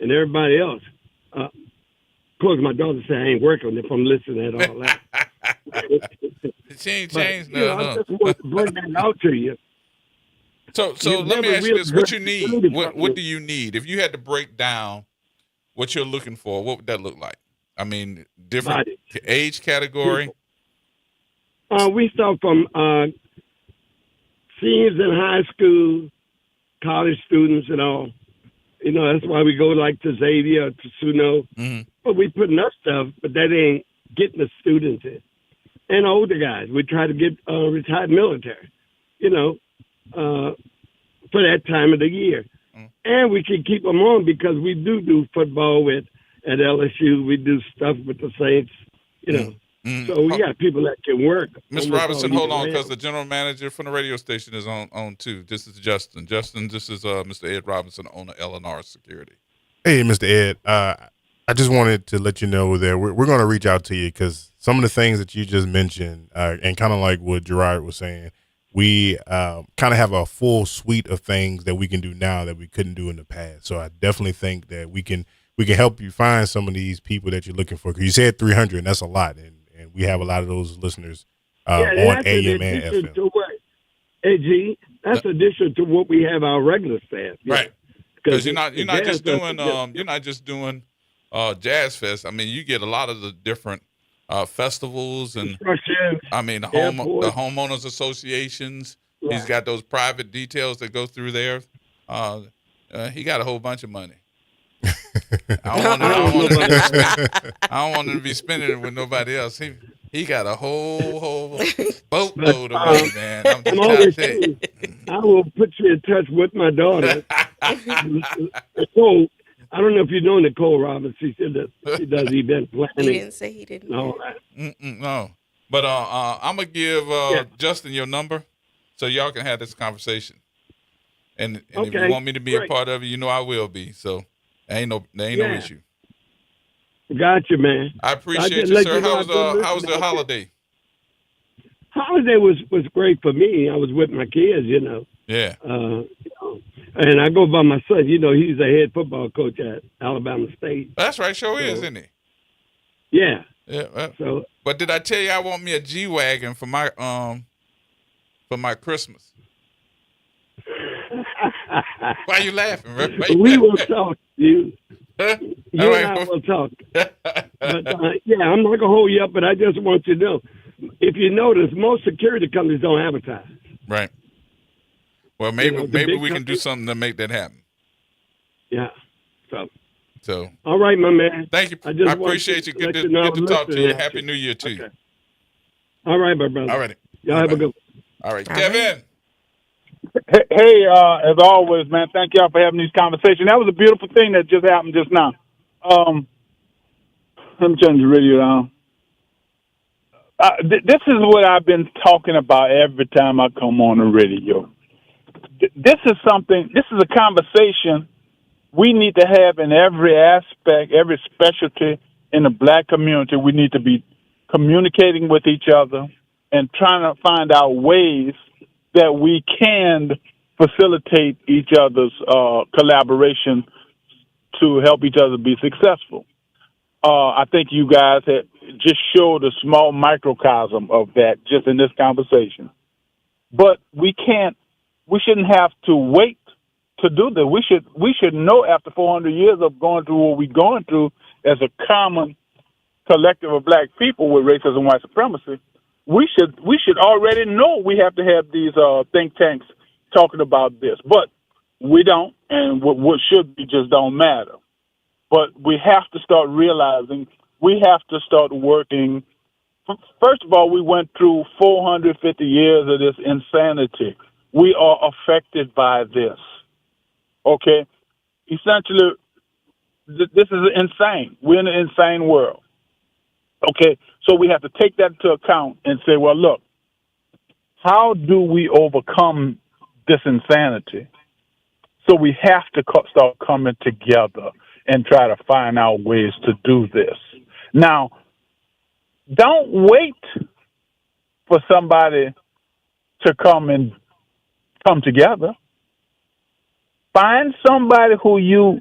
and everybody else. Of course, my daughter said I ain't working if I'm listening at all that. She ain't changed. You know, I just want to bring that out to you. So let me ask you this: what you need? What do you need? If you had to break down what you're looking for, what would that look like? I mean, different age category. We start from seniors in high school, college students, and all. You know, that's why we go like to Xavier or to Suno. Mm-hmm. But we put enough stuff, but that ain't getting the students in. And older guys, we try to get retired military, you know, for that time of the year. And we can keep them on because we do football at LSU. We do stuff with the Saints, you know. So we got people that can work. Mr. Robinson, hold on, because the general manager from the radio station is on too. This is Justin. Justin, this is Mr. Ed Robinson, owner LNR Security. Hey, Mr. Ed. I just wanted to let you know that we're going to reach out to you because some of the things that you just mentioned, and kind of like what Gerard was saying, we kind of have a full suite of things that we can do now that we couldn't do in the past. So I definitely think that we can help you find some of these people that you're looking for. Because you said 300, and that's a lot, and we have a lot of those listeners on AM and FM. AG, that's addition to what we have our regular staff. Right. Because you're not just doing Jazz Fest. I mean, you get a lot of the different festivals and I mean the homeowners associations. Right. He's got those private details that go through there. He got a whole bunch of money. I don't want him to be spending it with nobody else. He got a whole boatload of money, man. I'm just trying to tell you. I will put you in touch with my daughter. Nicole, I don't know if you know Nicole Roberts. She said that she does event planning. He didn't say he didn't. No. No. But I'm going to give Justin your number so y'all can have this conversation. And if you want me to be a part of it, you know I will be. So there ain't no issue. Got you, man. I appreciate you, sir. How was the holiday? Holiday was great for me. I was with my kids, you know. Yeah. And I go by my son. You know, he's a head football coach at Alabama State. That's right. Sure is, isn't he? Yeah. Yeah. But did I tell you I want me a G-Wagon for my Christmas? Why are you laughing, bro? We will talk to you. You and I will talk. But, I'm not going to hold you up, but I just want you to know. If you notice, most security companies don't advertise. Right. Well, maybe we can do something to make that happen. Yeah. So. All right, my man. Thank you. I appreciate you. Good to talk to you. Happy New Year to you. All right, my brother. All right. Y'all have a good one. All right, Kevin. Hey, as always, man, thank y'all for having these conversations. That was a beautiful thing that just happened just now. Let me turn the radio down. This is what I've been talking about every time I come on the radio. This is a conversation we need to have in every aspect, every specialty in the black community. We need to be communicating with each other and trying to find out ways that we can facilitate each other's collaboration to help each other be successful. I think you guys had just showed a small microcosm of that just in this conversation. But we shouldn't have to wait to do that. We should know after 400 years of going through what we're going through as a common collective of black people with racism and white supremacy, we should already know we have to have these think tanks talking about this. But we don't, and what should be just don't matter. But we have to start realizing we have to start working. First of all, we went through 450 years of this insanity. We are affected by this. Okay? Essentially, this is insane. We're in an insane world. Okay? So we have to take that into account and say, well, look, how do we overcome this insanity? So we have to start coming together and try to find out ways to do this. Now, don't wait for somebody to come together. Find somebody who you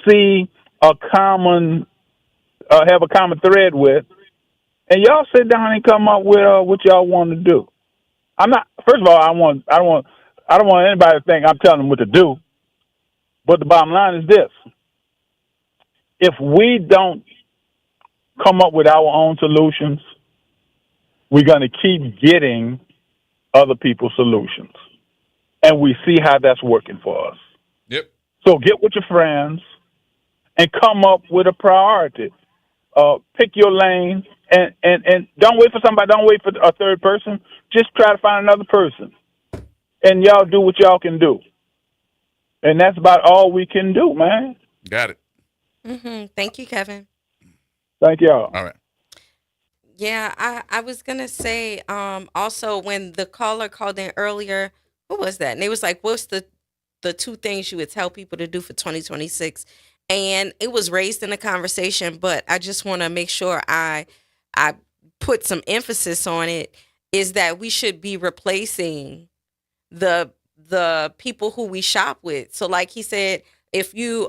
see have a common thread with, and y'all sit down and come up with what y'all want to do. First of all, I don't want anybody to think I'm telling them what to do. But the bottom line is this: if we don't come up with our own solutions, we're going to keep getting other people's solutions. And we see how that's working for us. Yep. So get with your friends and come up with a priority. Pick your lane and don't wait for somebody. Don't wait for a third person. Just try to find another person. And y'all do what y'all can do. And that's about all we can do, man. Got it. Mm-hmm. Thank you, Kevin. Thank y'all. All right. Yeah, I was going to say also when the caller called in earlier, who was that? And they was like, what's the 2 things you would tell people to do for 2026? And it was raised in the conversation, but I just want to make sure I put some emphasis on it, is that we should be replacing the people who we shop with. So like he said, if you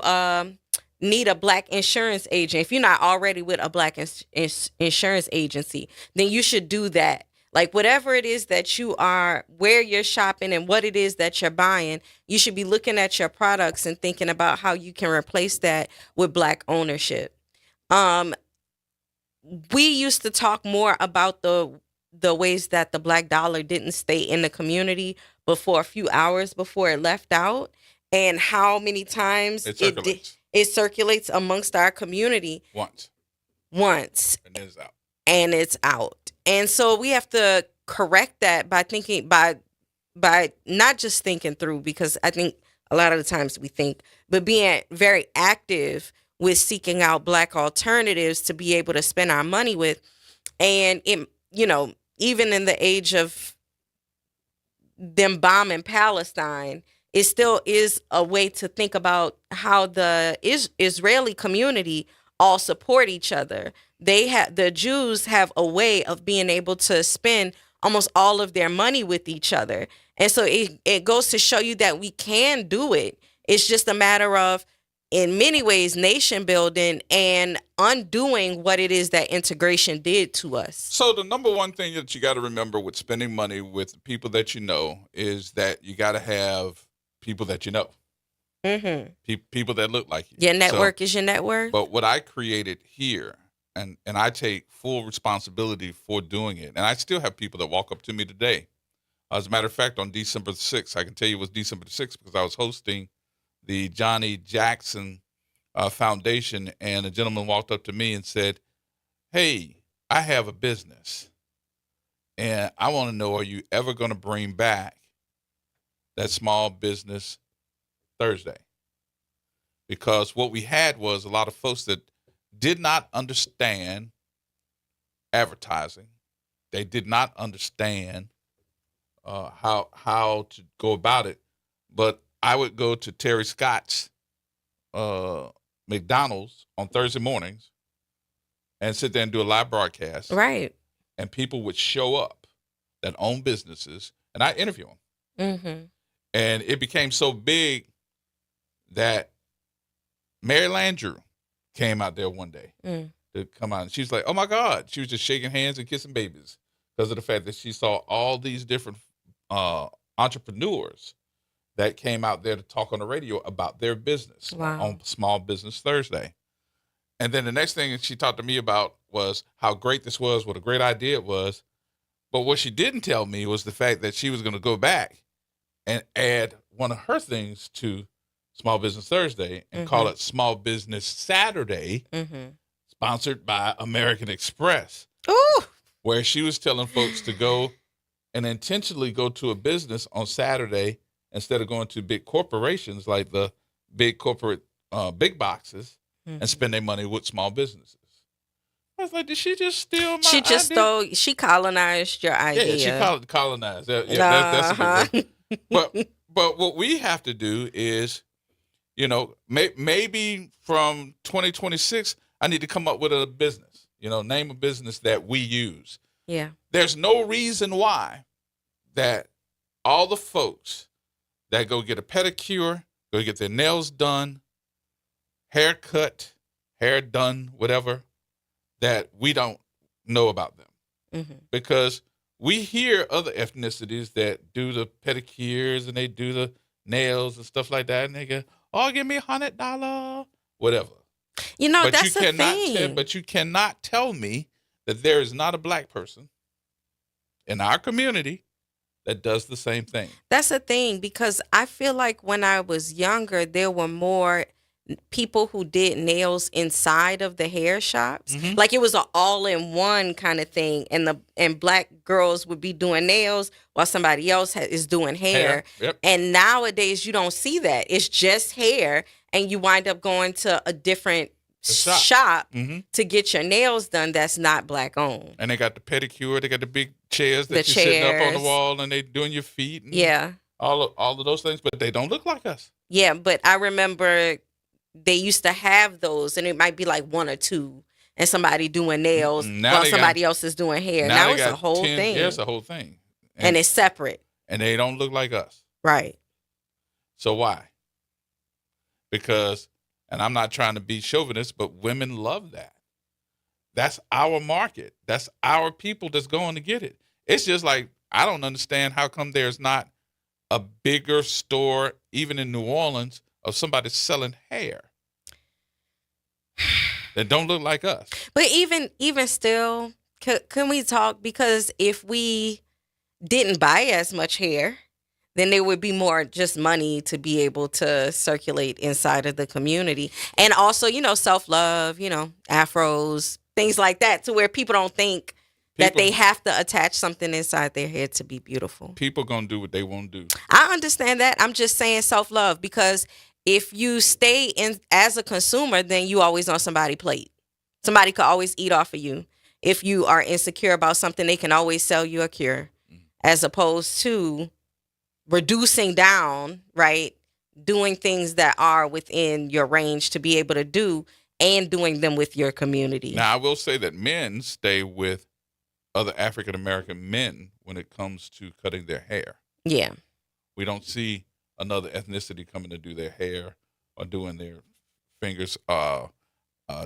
need a black insurance agent, if you're not already with a black insurance agency, then you should do that. Like whatever it is that you are, where you're shopping and what it is that you're buying, you should be looking at your products and thinking about how you can replace that with black ownership. We used to talk more about the ways that the black dollar didn't stay in the community before a few hours before it left out, and how many times it circulates amongst our community once, and then it's out. And it's out. And so we have to correct that by thinking, by not just thinking through, because I think a lot of the times we think, but being very active with seeking out black alternatives to be able to spend our money with. And it, even in the age of them bombing Palestine, it still is a way to think about how the Israeli community all support each other. The Jews have a way of being able to spend almost all of their money with each other. And so it goes to show you that we can do it. It's just a matter of, in many ways, nation building and undoing what it is that integration did to us. So the number one thing that you got to remember with spending money with people that you know is that you got to have people that you know. Mm-hmm. People that look like you. Your network is your net worth. But what I created here, and I take full responsibility for doing it, and I still have people that walk up to me today. As a matter of fact, on December 6th, I can tell you it was December 6th because I was hosting the Johnny Jackson Foundation, and a gentleman walked up to me and said, "Hey, I have a business, and I want to know, are you ever going to bring back that small business Thursday?" Because what we had was a lot of folks that did not understand advertising. They did not understand how to go about it. But I would go to Terry Scott's McDonald's on Thursday mornings and sit there and do a live broadcast. Right. And people would show up that own businesses, and I interview them. Mm-hmm. And it became so big that Mary Landrew came out there one day to come out. And she's like, oh, my God. She was just shaking hands and kissing babies because of the fact that she saw all these different entrepreneurs that came out there to talk on the radio about their business on Small Business Thursday. And then the next thing she talked to me about was how great this was, what a great idea it was. But what she didn't tell me was the fact that she was going to go back and add one of her things to Small Business Thursday and call it Small Business Saturday, sponsored by American Express. Ooh. Where she was telling folks to go and intentionally go to a business on Saturday instead of going to big corporations like the big corporate big boxes and spend their money with small businesses. I was like, did she just steal my idea? She colonized your idea. Yeah, she colonized. That's a good word. But what we have to do is, maybe from 2026, I need to come up with a business, name a business that we use. Yeah. There's no reason why that all the folks that go get a pedicure, go get their nails done, hair cut, hair done, whatever, that we don't know about them. Because we hear other ethnicities that do the pedicures and they do the nails and stuff like that, and they go, "Oh, give me $100, whatever." But that's the thing. But you cannot tell me that there is not a black person in our community that does the same thing. That's the thing, because I feel like when I was younger, there were more people who did nails inside of the hair shops. Like it was an all-in-one kind of thing, and black girls would be doing nails while somebody else is doing hair. Yep. And nowadays you don't see that. It's just hair, and you wind up going to a different shop to get your nails done that's not black owned. And they got the pedicure, they got the big chairs that you're sitting up on the wall, and they doing your feet. And all of those things, but they don't look like us. Yeah, but I remember they used to have those, and it might be like one or two, and somebody doing nails while somebody else is doing hair. Now it's a whole thing. Yeah, it's a whole thing. And it's separate. And they don't look like us. Right. So why? Because, and I'm not trying to be chauvinist, but women love that. That's our market. That's our people that's going to get it. It's just like, I don't understand how come there's not a bigger store, even in New Orleans, of somebody selling hair that don't look like us. But even still, can we talk? Because if we didn't buy as much hair, then there would be more just money to be able to circulate inside of the community. And also, self-love, afros, things like that, to where people don't think that they have to attach something inside their head to be beautiful. People going to do what they want to do. I understand that. I'm just saying self-love, because if you stay in as a consumer, then you always on somebody's plate. Somebody could always eat off of you. If you are insecure about something, they can always sell you a cure, as opposed to reducing down, right? Doing things that are within your range to be able to do, and doing them with your community. Now, I will say that men stay with other African-American men when it comes to cutting their hair. Yeah. We don't see another ethnicity coming to do their hair or doing their fingers,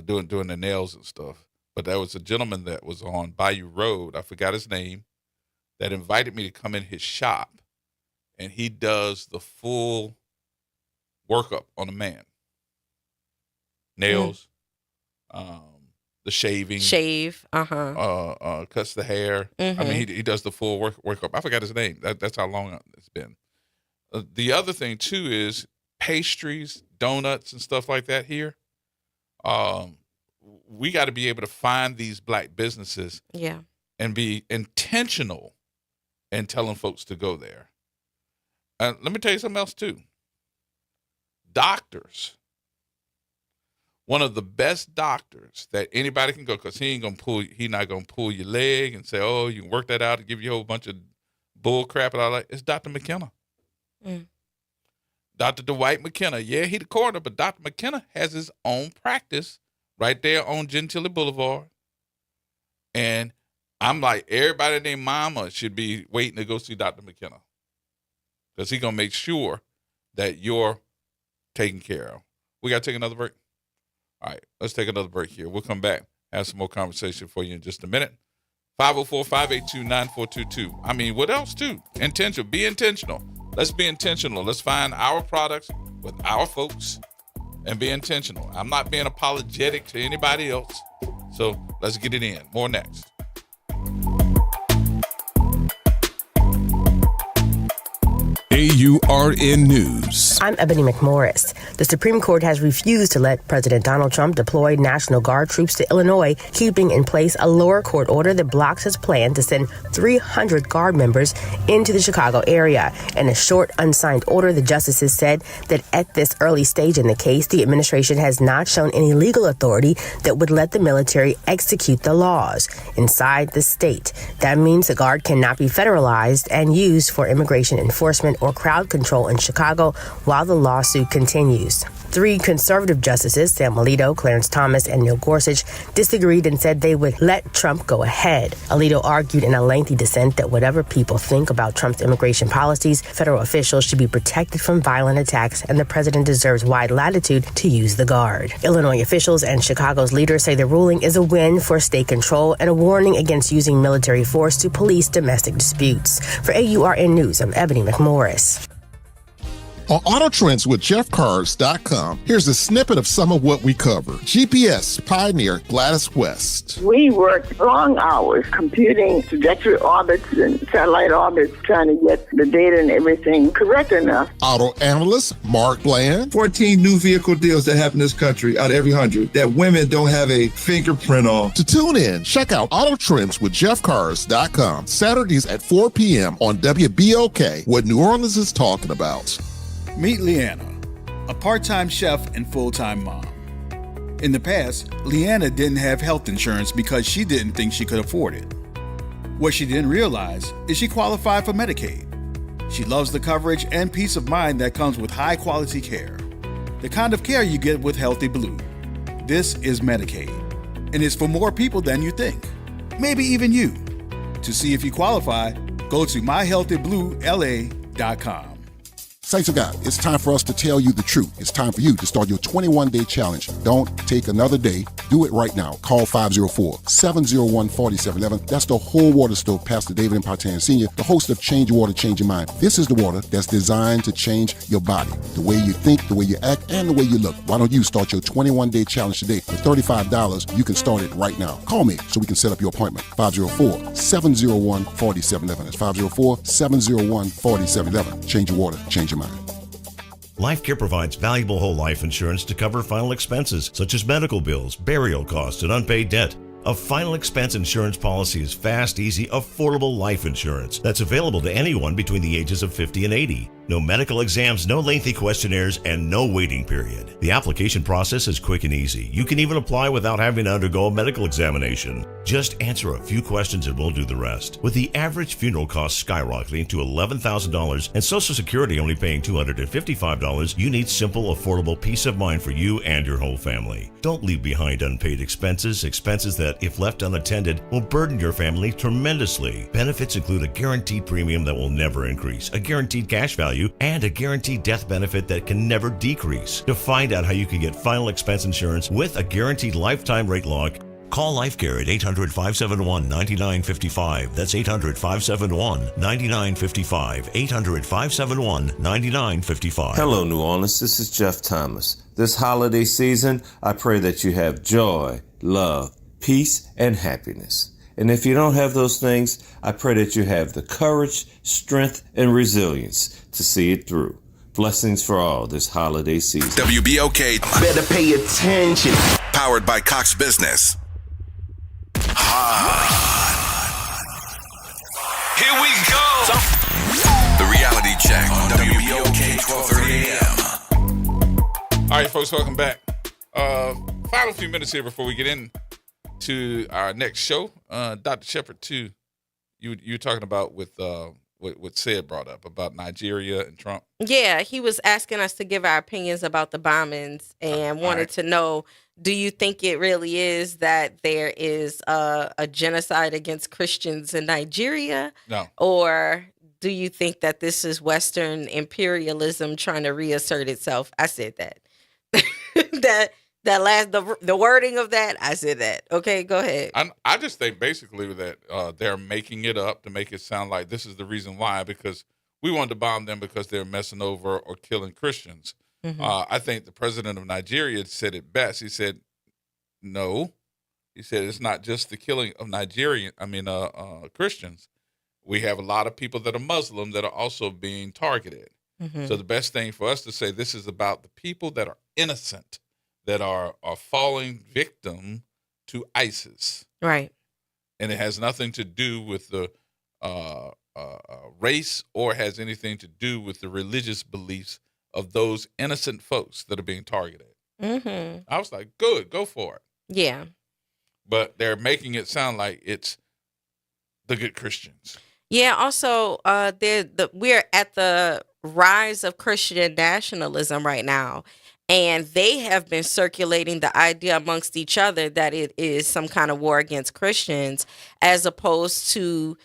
doing their nails and stuff. But there was a gentleman that was on Bayou Road, I forgot his name, that invited me to come in his shop, and he does the full workup on a man. Nails, the shaving. Cuts the hair. I mean, he does the full workup. I forgot his name. That's how long it's been. The other thing, too, is pastries, donuts, and stuff like that here. We got to be able to find these black businesses and be intentional in telling folks to go there. Let me tell you something else, too. Doctors. One of the best doctors that anybody can go, because he not gonna pull your leg and say, "Oh, you can work that out," and give you a whole bunch of bull crap and all that. It's Dr. McKenna. Dr. Dwight McKenna. Yeah, he the coroner, but Dr. McKenna has his own practice right there on Gentilly Boulevard. And I'm like, everybody named Mama should be waiting to go see Dr. McKenna, because he's gonna make sure that you're taken care of. We gotta take another break. All right, let's take another break here. We'll come back, have some more conversation for you in just a minute. 504-582-9422. I mean, what else, too? Intentional. Be intentional. Let's be intentional. Let's find our products with our folks and be intentional. I'm not being apologetic to anybody else. So let's get it in. More next. AURN News. I'm Ebony McMorris. The Supreme Court has refused to let President Donald Trump deploy National Guard troops to Illinois, keeping in place a lower court order that blocks his plan to send 300 Guard members into the Chicago area. In a short, unsigned order, the justices said that at this early stage in the case, the administration has not shown any legal authority that would let the military execute the laws inside the state. That means the Guard cannot be federalized and used for immigration enforcement or crowd control in Chicago while the lawsuit continues. 3 conservative justices, Sam Alito, Clarence Thomas, and Neil Gorsuch, disagreed and said they would let Trump go ahead. Alito argued in a lengthy dissent that whatever people think about Trump's immigration policies, federal officials should be protected from violent attacks, and the president deserves wide latitude to use the Guard. Illinois officials and Chicago's leaders say the ruling is a win for state control and a warning against using military force to police domestic disputes. For AURN News, I'm Ebony McMorris. On Auto Trends with JeffCars.com, here's a snippet of some of what we cover. GPS pioneer Gladys West. We worked long hours computing trajectory orbits and satellite orbits, trying to get the data and everything correct enough. Auto analyst Mark Bland. 14 new vehicle deals that happen in this country out of every 100 that women don't have a fingerprint on. To tune in, check out Auto Trends with JeffCars.com, Saturdays at 4 p.m. on WBOK, what New Orleans is talking about. Meet Leanna, a part-time chef and full-time mom. In the past, Leanna didn't have health insurance because she didn't think she could afford it. What she didn't realize is she qualified for Medicaid. She loves the coverage and peace of mind that comes with high-quality care. The kind of care you get with Healthy Blue. This is Medicaid, and it's for more people than you think. Maybe even you. To see if you qualify, go to myhealthybluela.com. Saints of God, it's time for us to tell you the truth. It's time for you to start your 21-day challenge. Don't take another day. Do it right now. Call 504-701-4711. That's the whole water stove, Pastor David Impartan Sr., the host of Change Your Water, Change Your Mind. This is the water that's designed to change your body, the way you think, the way you act, and the way you look. Why don't you start your 21-day challenge today? For $35, you can start it right now. Call me so we can set up your appointment. 504-701-4711. That's 504-701-4711. Change your water, change your mind. LifeCare provides valuable whole life insurance to cover final expenses such as medical bills, burial costs, and unpaid debt. A final expense insurance policy is fast, easy, affordable life insurance that's available to anyone between the ages of 50 and 80. No medical exams, no lengthy questionnaires, and no waiting period. The application process is quick and easy. You can even apply without having to undergo a medical examination. Just answer a few questions and we'll do the rest. With the average funeral cost skyrocketing to $11,000 and Social Security only paying $255, you need simple, affordable peace of mind for you and your whole family. Don't leave behind unpaid expenses that, if left unattended, will burden your family tremendously. Benefits include a guaranteed premium that will never increase, a guaranteed cash value, and a guaranteed death benefit that can never decrease. To find out how you can get final expense insurance with a guaranteed lifetime rate lock, call LifeCare at 800-571-9955. That's 800-571-9955. 800-571-9955. Hello, New Orleans. This is Jeff Thomas. This holiday season, I pray that you have joy, love, peace, and happiness. And if you don't have those things, I pray that you have the courage, strength, and resilience to see it through. Blessings for all this holiday season. WBOK. Better pay attention. Powered by Cox Business. Here we go. The reality check on WBOK 1230 AM. All right, folks, welcome back. Final few minutes here before we get in to our next show. Dr. Shepard, too, you were talking about with what Sid brought up about Nigeria and Trump. Yeah, he was asking us to give our opinions about the bombings and wanted to know, do you think it really is that there is a genocide against Christians in Nigeria? No. Or do you think that this is Western imperialism trying to reassert itself? I said that. The wording of that, I said that. Okay, go ahead. I just think basically that they're making it up to make it sound like this is the reason why, because we wanted to bomb them because they're messing over or killing Christians. I think the president of Nigeria said it best. He said, no. He said it's not just the killing of Christians. We have a lot of people that are Muslim that are also being targeted. So the best thing for us to say, this is about the people that are innocent, that are falling victim to ISIS. Right. And it has nothing to do with the race or has anything to do with the religious beliefs of those innocent folks that are being targeted. I was like, good, go for it. Yeah. But they're making it sound like it's the good Christians. Yeah. Also, we're at the rise of Christian nationalism right now. And they have been circulating the idea amongst each other that it is some kind of war against Christians, as opposed to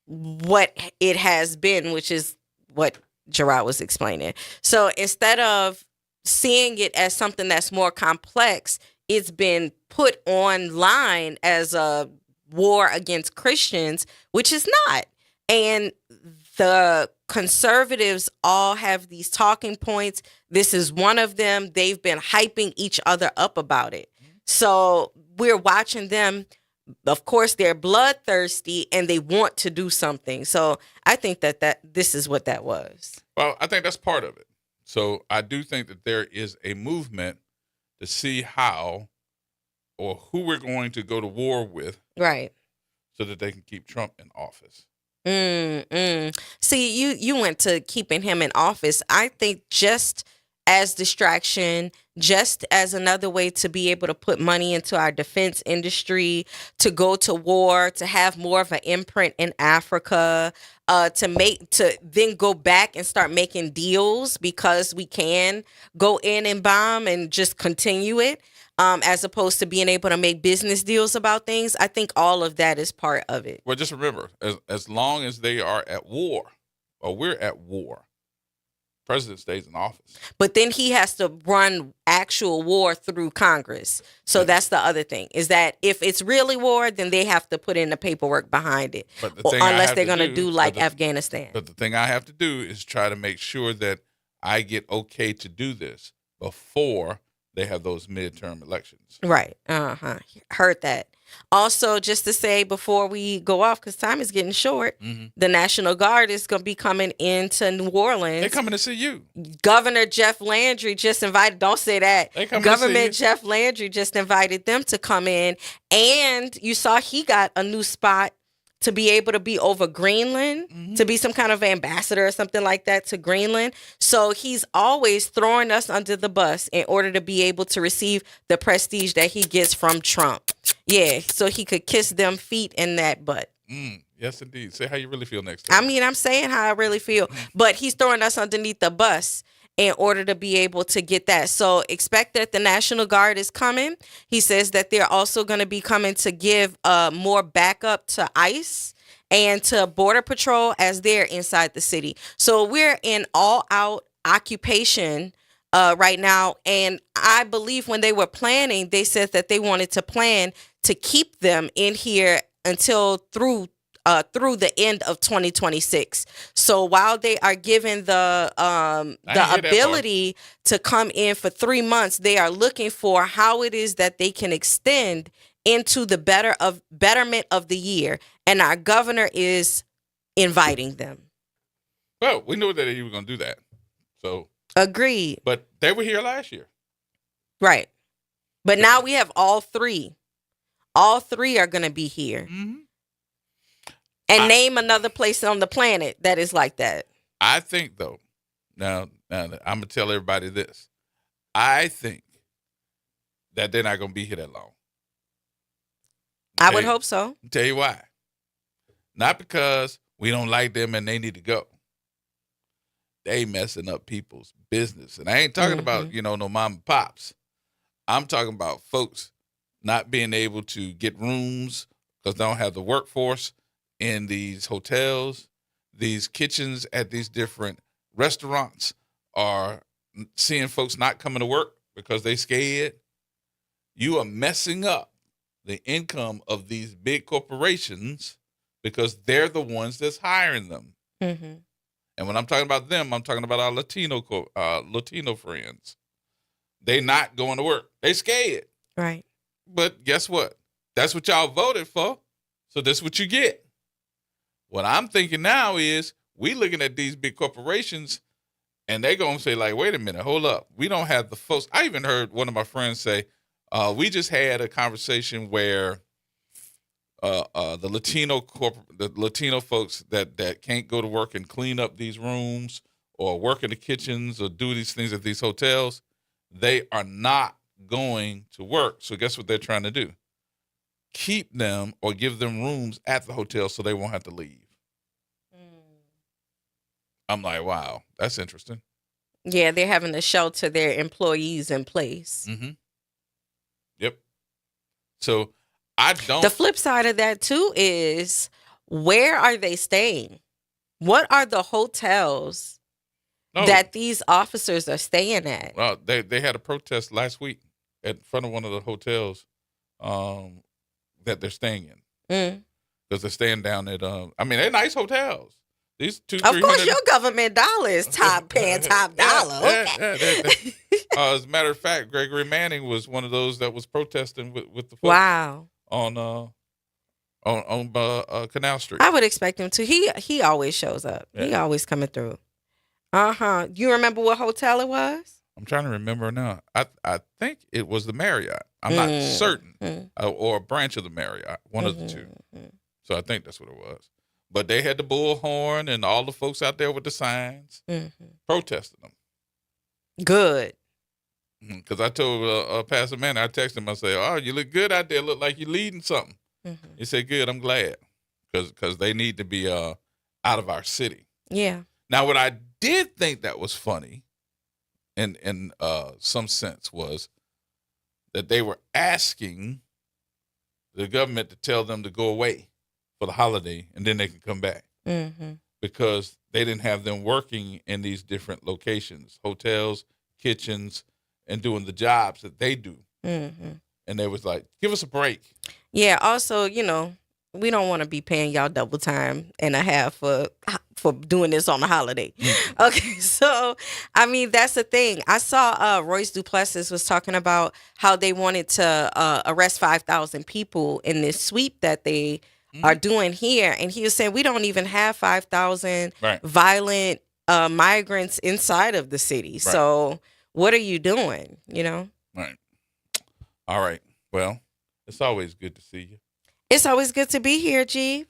what it has been, which is what Gerard was explaining. So instead of seeing it as something that's more complex, it's been put online as a war against Christians, which is not. And the conservatives all have these talking points. This is one of them. They've been hyping each other up about it. So we're watching them. Of course, they're bloodthirsty and they want to do something. So I think that this is what that was. Well, I think that's part of it. So I do think that there is a movement to see how or who we're going to go to war with. Right. So that they can keep Trump in office. See, you went to keeping him in office. I think just as distraction, just as another way to be able to put money into our defense industry, to go to war, to have more of an imprint in Africa, to then go back and start making deals because we can go in and bomb and just continue it. As opposed to being able to make business deals about things. I think all of that is part of it. Well, just remember, as long as they are at war, or we're at war, the president stays in office. But then he has to run actual war through Congress. So that's the other thing, is that if it's really war, then they have to put in the paperwork behind it. Unless they're going to do like Afghanistan. But the thing I have to do is try to make sure that I get okay to do this before they have those midterm elections. Right. Heard that. Also, just to say before we go off, because time is getting short, the National Guard is going to be coming into New Orleans. They're coming to see you. Governor Jeff Landry just invited, don't say that. Governor Jeff Landry just invited them to come in. And you saw he got a new spot to be able to be over Greenland, to be some kind of ambassador or something like that to Greenland. So he's always throwing us under the bus in order to be able to receive the prestige that he gets from Trump. Yeah, so he could kiss them feet in that butt. Yes, indeed. Say how you really feel next time. I mean, I'm saying how I really feel, but he's throwing us underneath the bus in order to be able to get that. So expect that the National Guard is coming. He says that they're also going to be coming to give more backup to ICE and to Border Patrol as they're inside the city. So we're in all-out occupation right now. And I believe when they were planning, they said that they wanted to plan to keep them in here until through the end of 2026. So while they are given the ability to come in for 3 months, they are looking for how it is that they can extend into the betterment of the year. And our governor is inviting them. Well, we knew that he was going to do that. So agreed. But they were here last year. Right. But now we have all three. All three are going to be here. And name another place on the planet that is like that. I think, though, now I'm going to tell everybody this. I think that they're not going to be here that long. I would hope so. Tell you why. Not because we don't like them and they need to go. They messing up people's business. And I ain't talking about, no mom and pops. I'm talking about folks not being able to get rooms because they don't have the workforce in these hotels. These kitchens at these different restaurants are seeing folks not coming to work because they scared. You are messing up the income of these big corporations because they're the ones that's hiring them. And when I'm talking about them, I'm talking about our Latino friends. They not going to work. They scared. Right. But guess what? That's what y'all voted for. So that's what you get. What I'm thinking now is we looking at these big corporations and they going to say like, wait a minute, hold up. We don't have the folks. I even heard one of my friends say, we just had a conversation where the Latino folks that can't go to work and clean up these rooms or work in the kitchens or do these things at these hotels, they are not going to work. So guess what they're trying to do? Keep them or give them rooms at the hotel so they won't have to leave. I'm like, wow, that's interesting. Yeah, they're having to shelter their employees in place. Mm-hmm. Yep. So I don't. The flip side of that too is, where are they staying? What are the hotels that these officers are staying at? Well, they had a protest last week in front of one of the hotels that they're staying in. Because they're staying down at, they're nice hotels. These of course, your government dollar is top dollar. Okay. As a matter of fact, Gregory Manning was one of those that was protesting with the folks on Canal Street. I would expect him to. He always shows up. Yeah. He always coming through. You remember what hotel it was? I'm trying to remember now. I think it was the Marriott. I'm not certain, or a branch of the Marriott, one of the two. So I think that's what it was. But they had the bullhorn and all the folks out there with the signs protesting them. Good. Because I told Pastor Manning, I texted him, I said, oh, you look good out there. Look like you're leading something. He said, good, I'm glad. Because they need to be out of our city. Yeah. Now, what I did think that was funny in some sense was that they were asking the government to tell them to go away for the holiday, and then they can come back. Because they didn't have them working in these different locations, hotels, kitchens, and doing the jobs that they do. And they was like, give us a break. Yeah, also, we don't want to be paying y'all double time and a half for doing this on a holiday. Okay, so, that's the thing. I saw Royce Duplessis was talking about how they wanted to arrest 5,000 people in this sweep that they are doing here. And he was saying, we don't even have 5,000 violent migrants inside of the city. Right. So what are you doing, Right. All right. Well, it's always good to see you. It's always good to be here, G.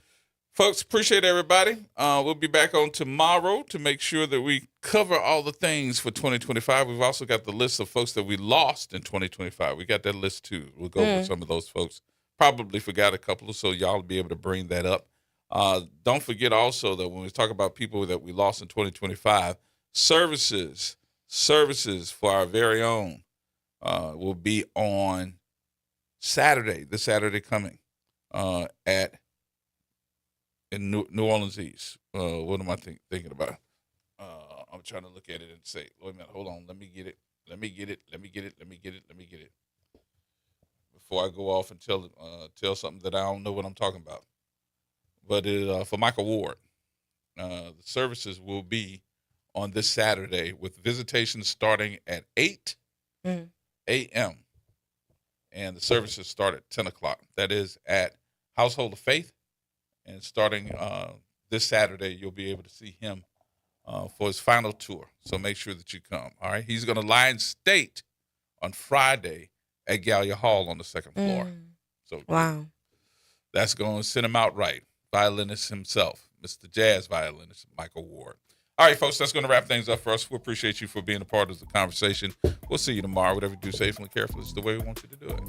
Folks, appreciate everybody. We'll be back on tomorrow to make sure that we cover all the things for 2025. We've also got the list of folks that we lost in 2025. We got that list, too. We'll go over some of those folks. Probably forgot a couple, so y'all will be able to bring that up. Don't forget also that when we talk about people that we lost in 2025, services for our very own will be on Saturday, this Saturday coming in New Orleans East. What am I thinking about? I'm trying to look at it and say, wait a minute, hold on, let me get it. Before I go off and tell something that I don't know what I'm talking about. But for Michael Ward, the services will be on this Saturday with visitations starting at 8 a.m. And the services start at 10 o'clock. That is at Household of Faith. And starting this Saturday, you'll be able to see him for his final tour. So make sure that you come. All right. He's going to lie in state on Friday at Gallia Hall on the second floor. So wow. That's going to send him out right. Violinist himself, Mr. Jazz violinist, Michael Ward. All right, folks, that's going to wrap things up for us. We appreciate you for being a part of the conversation. We'll see you tomorrow. Whatever you do, safely and carefully is the way we want you to do it.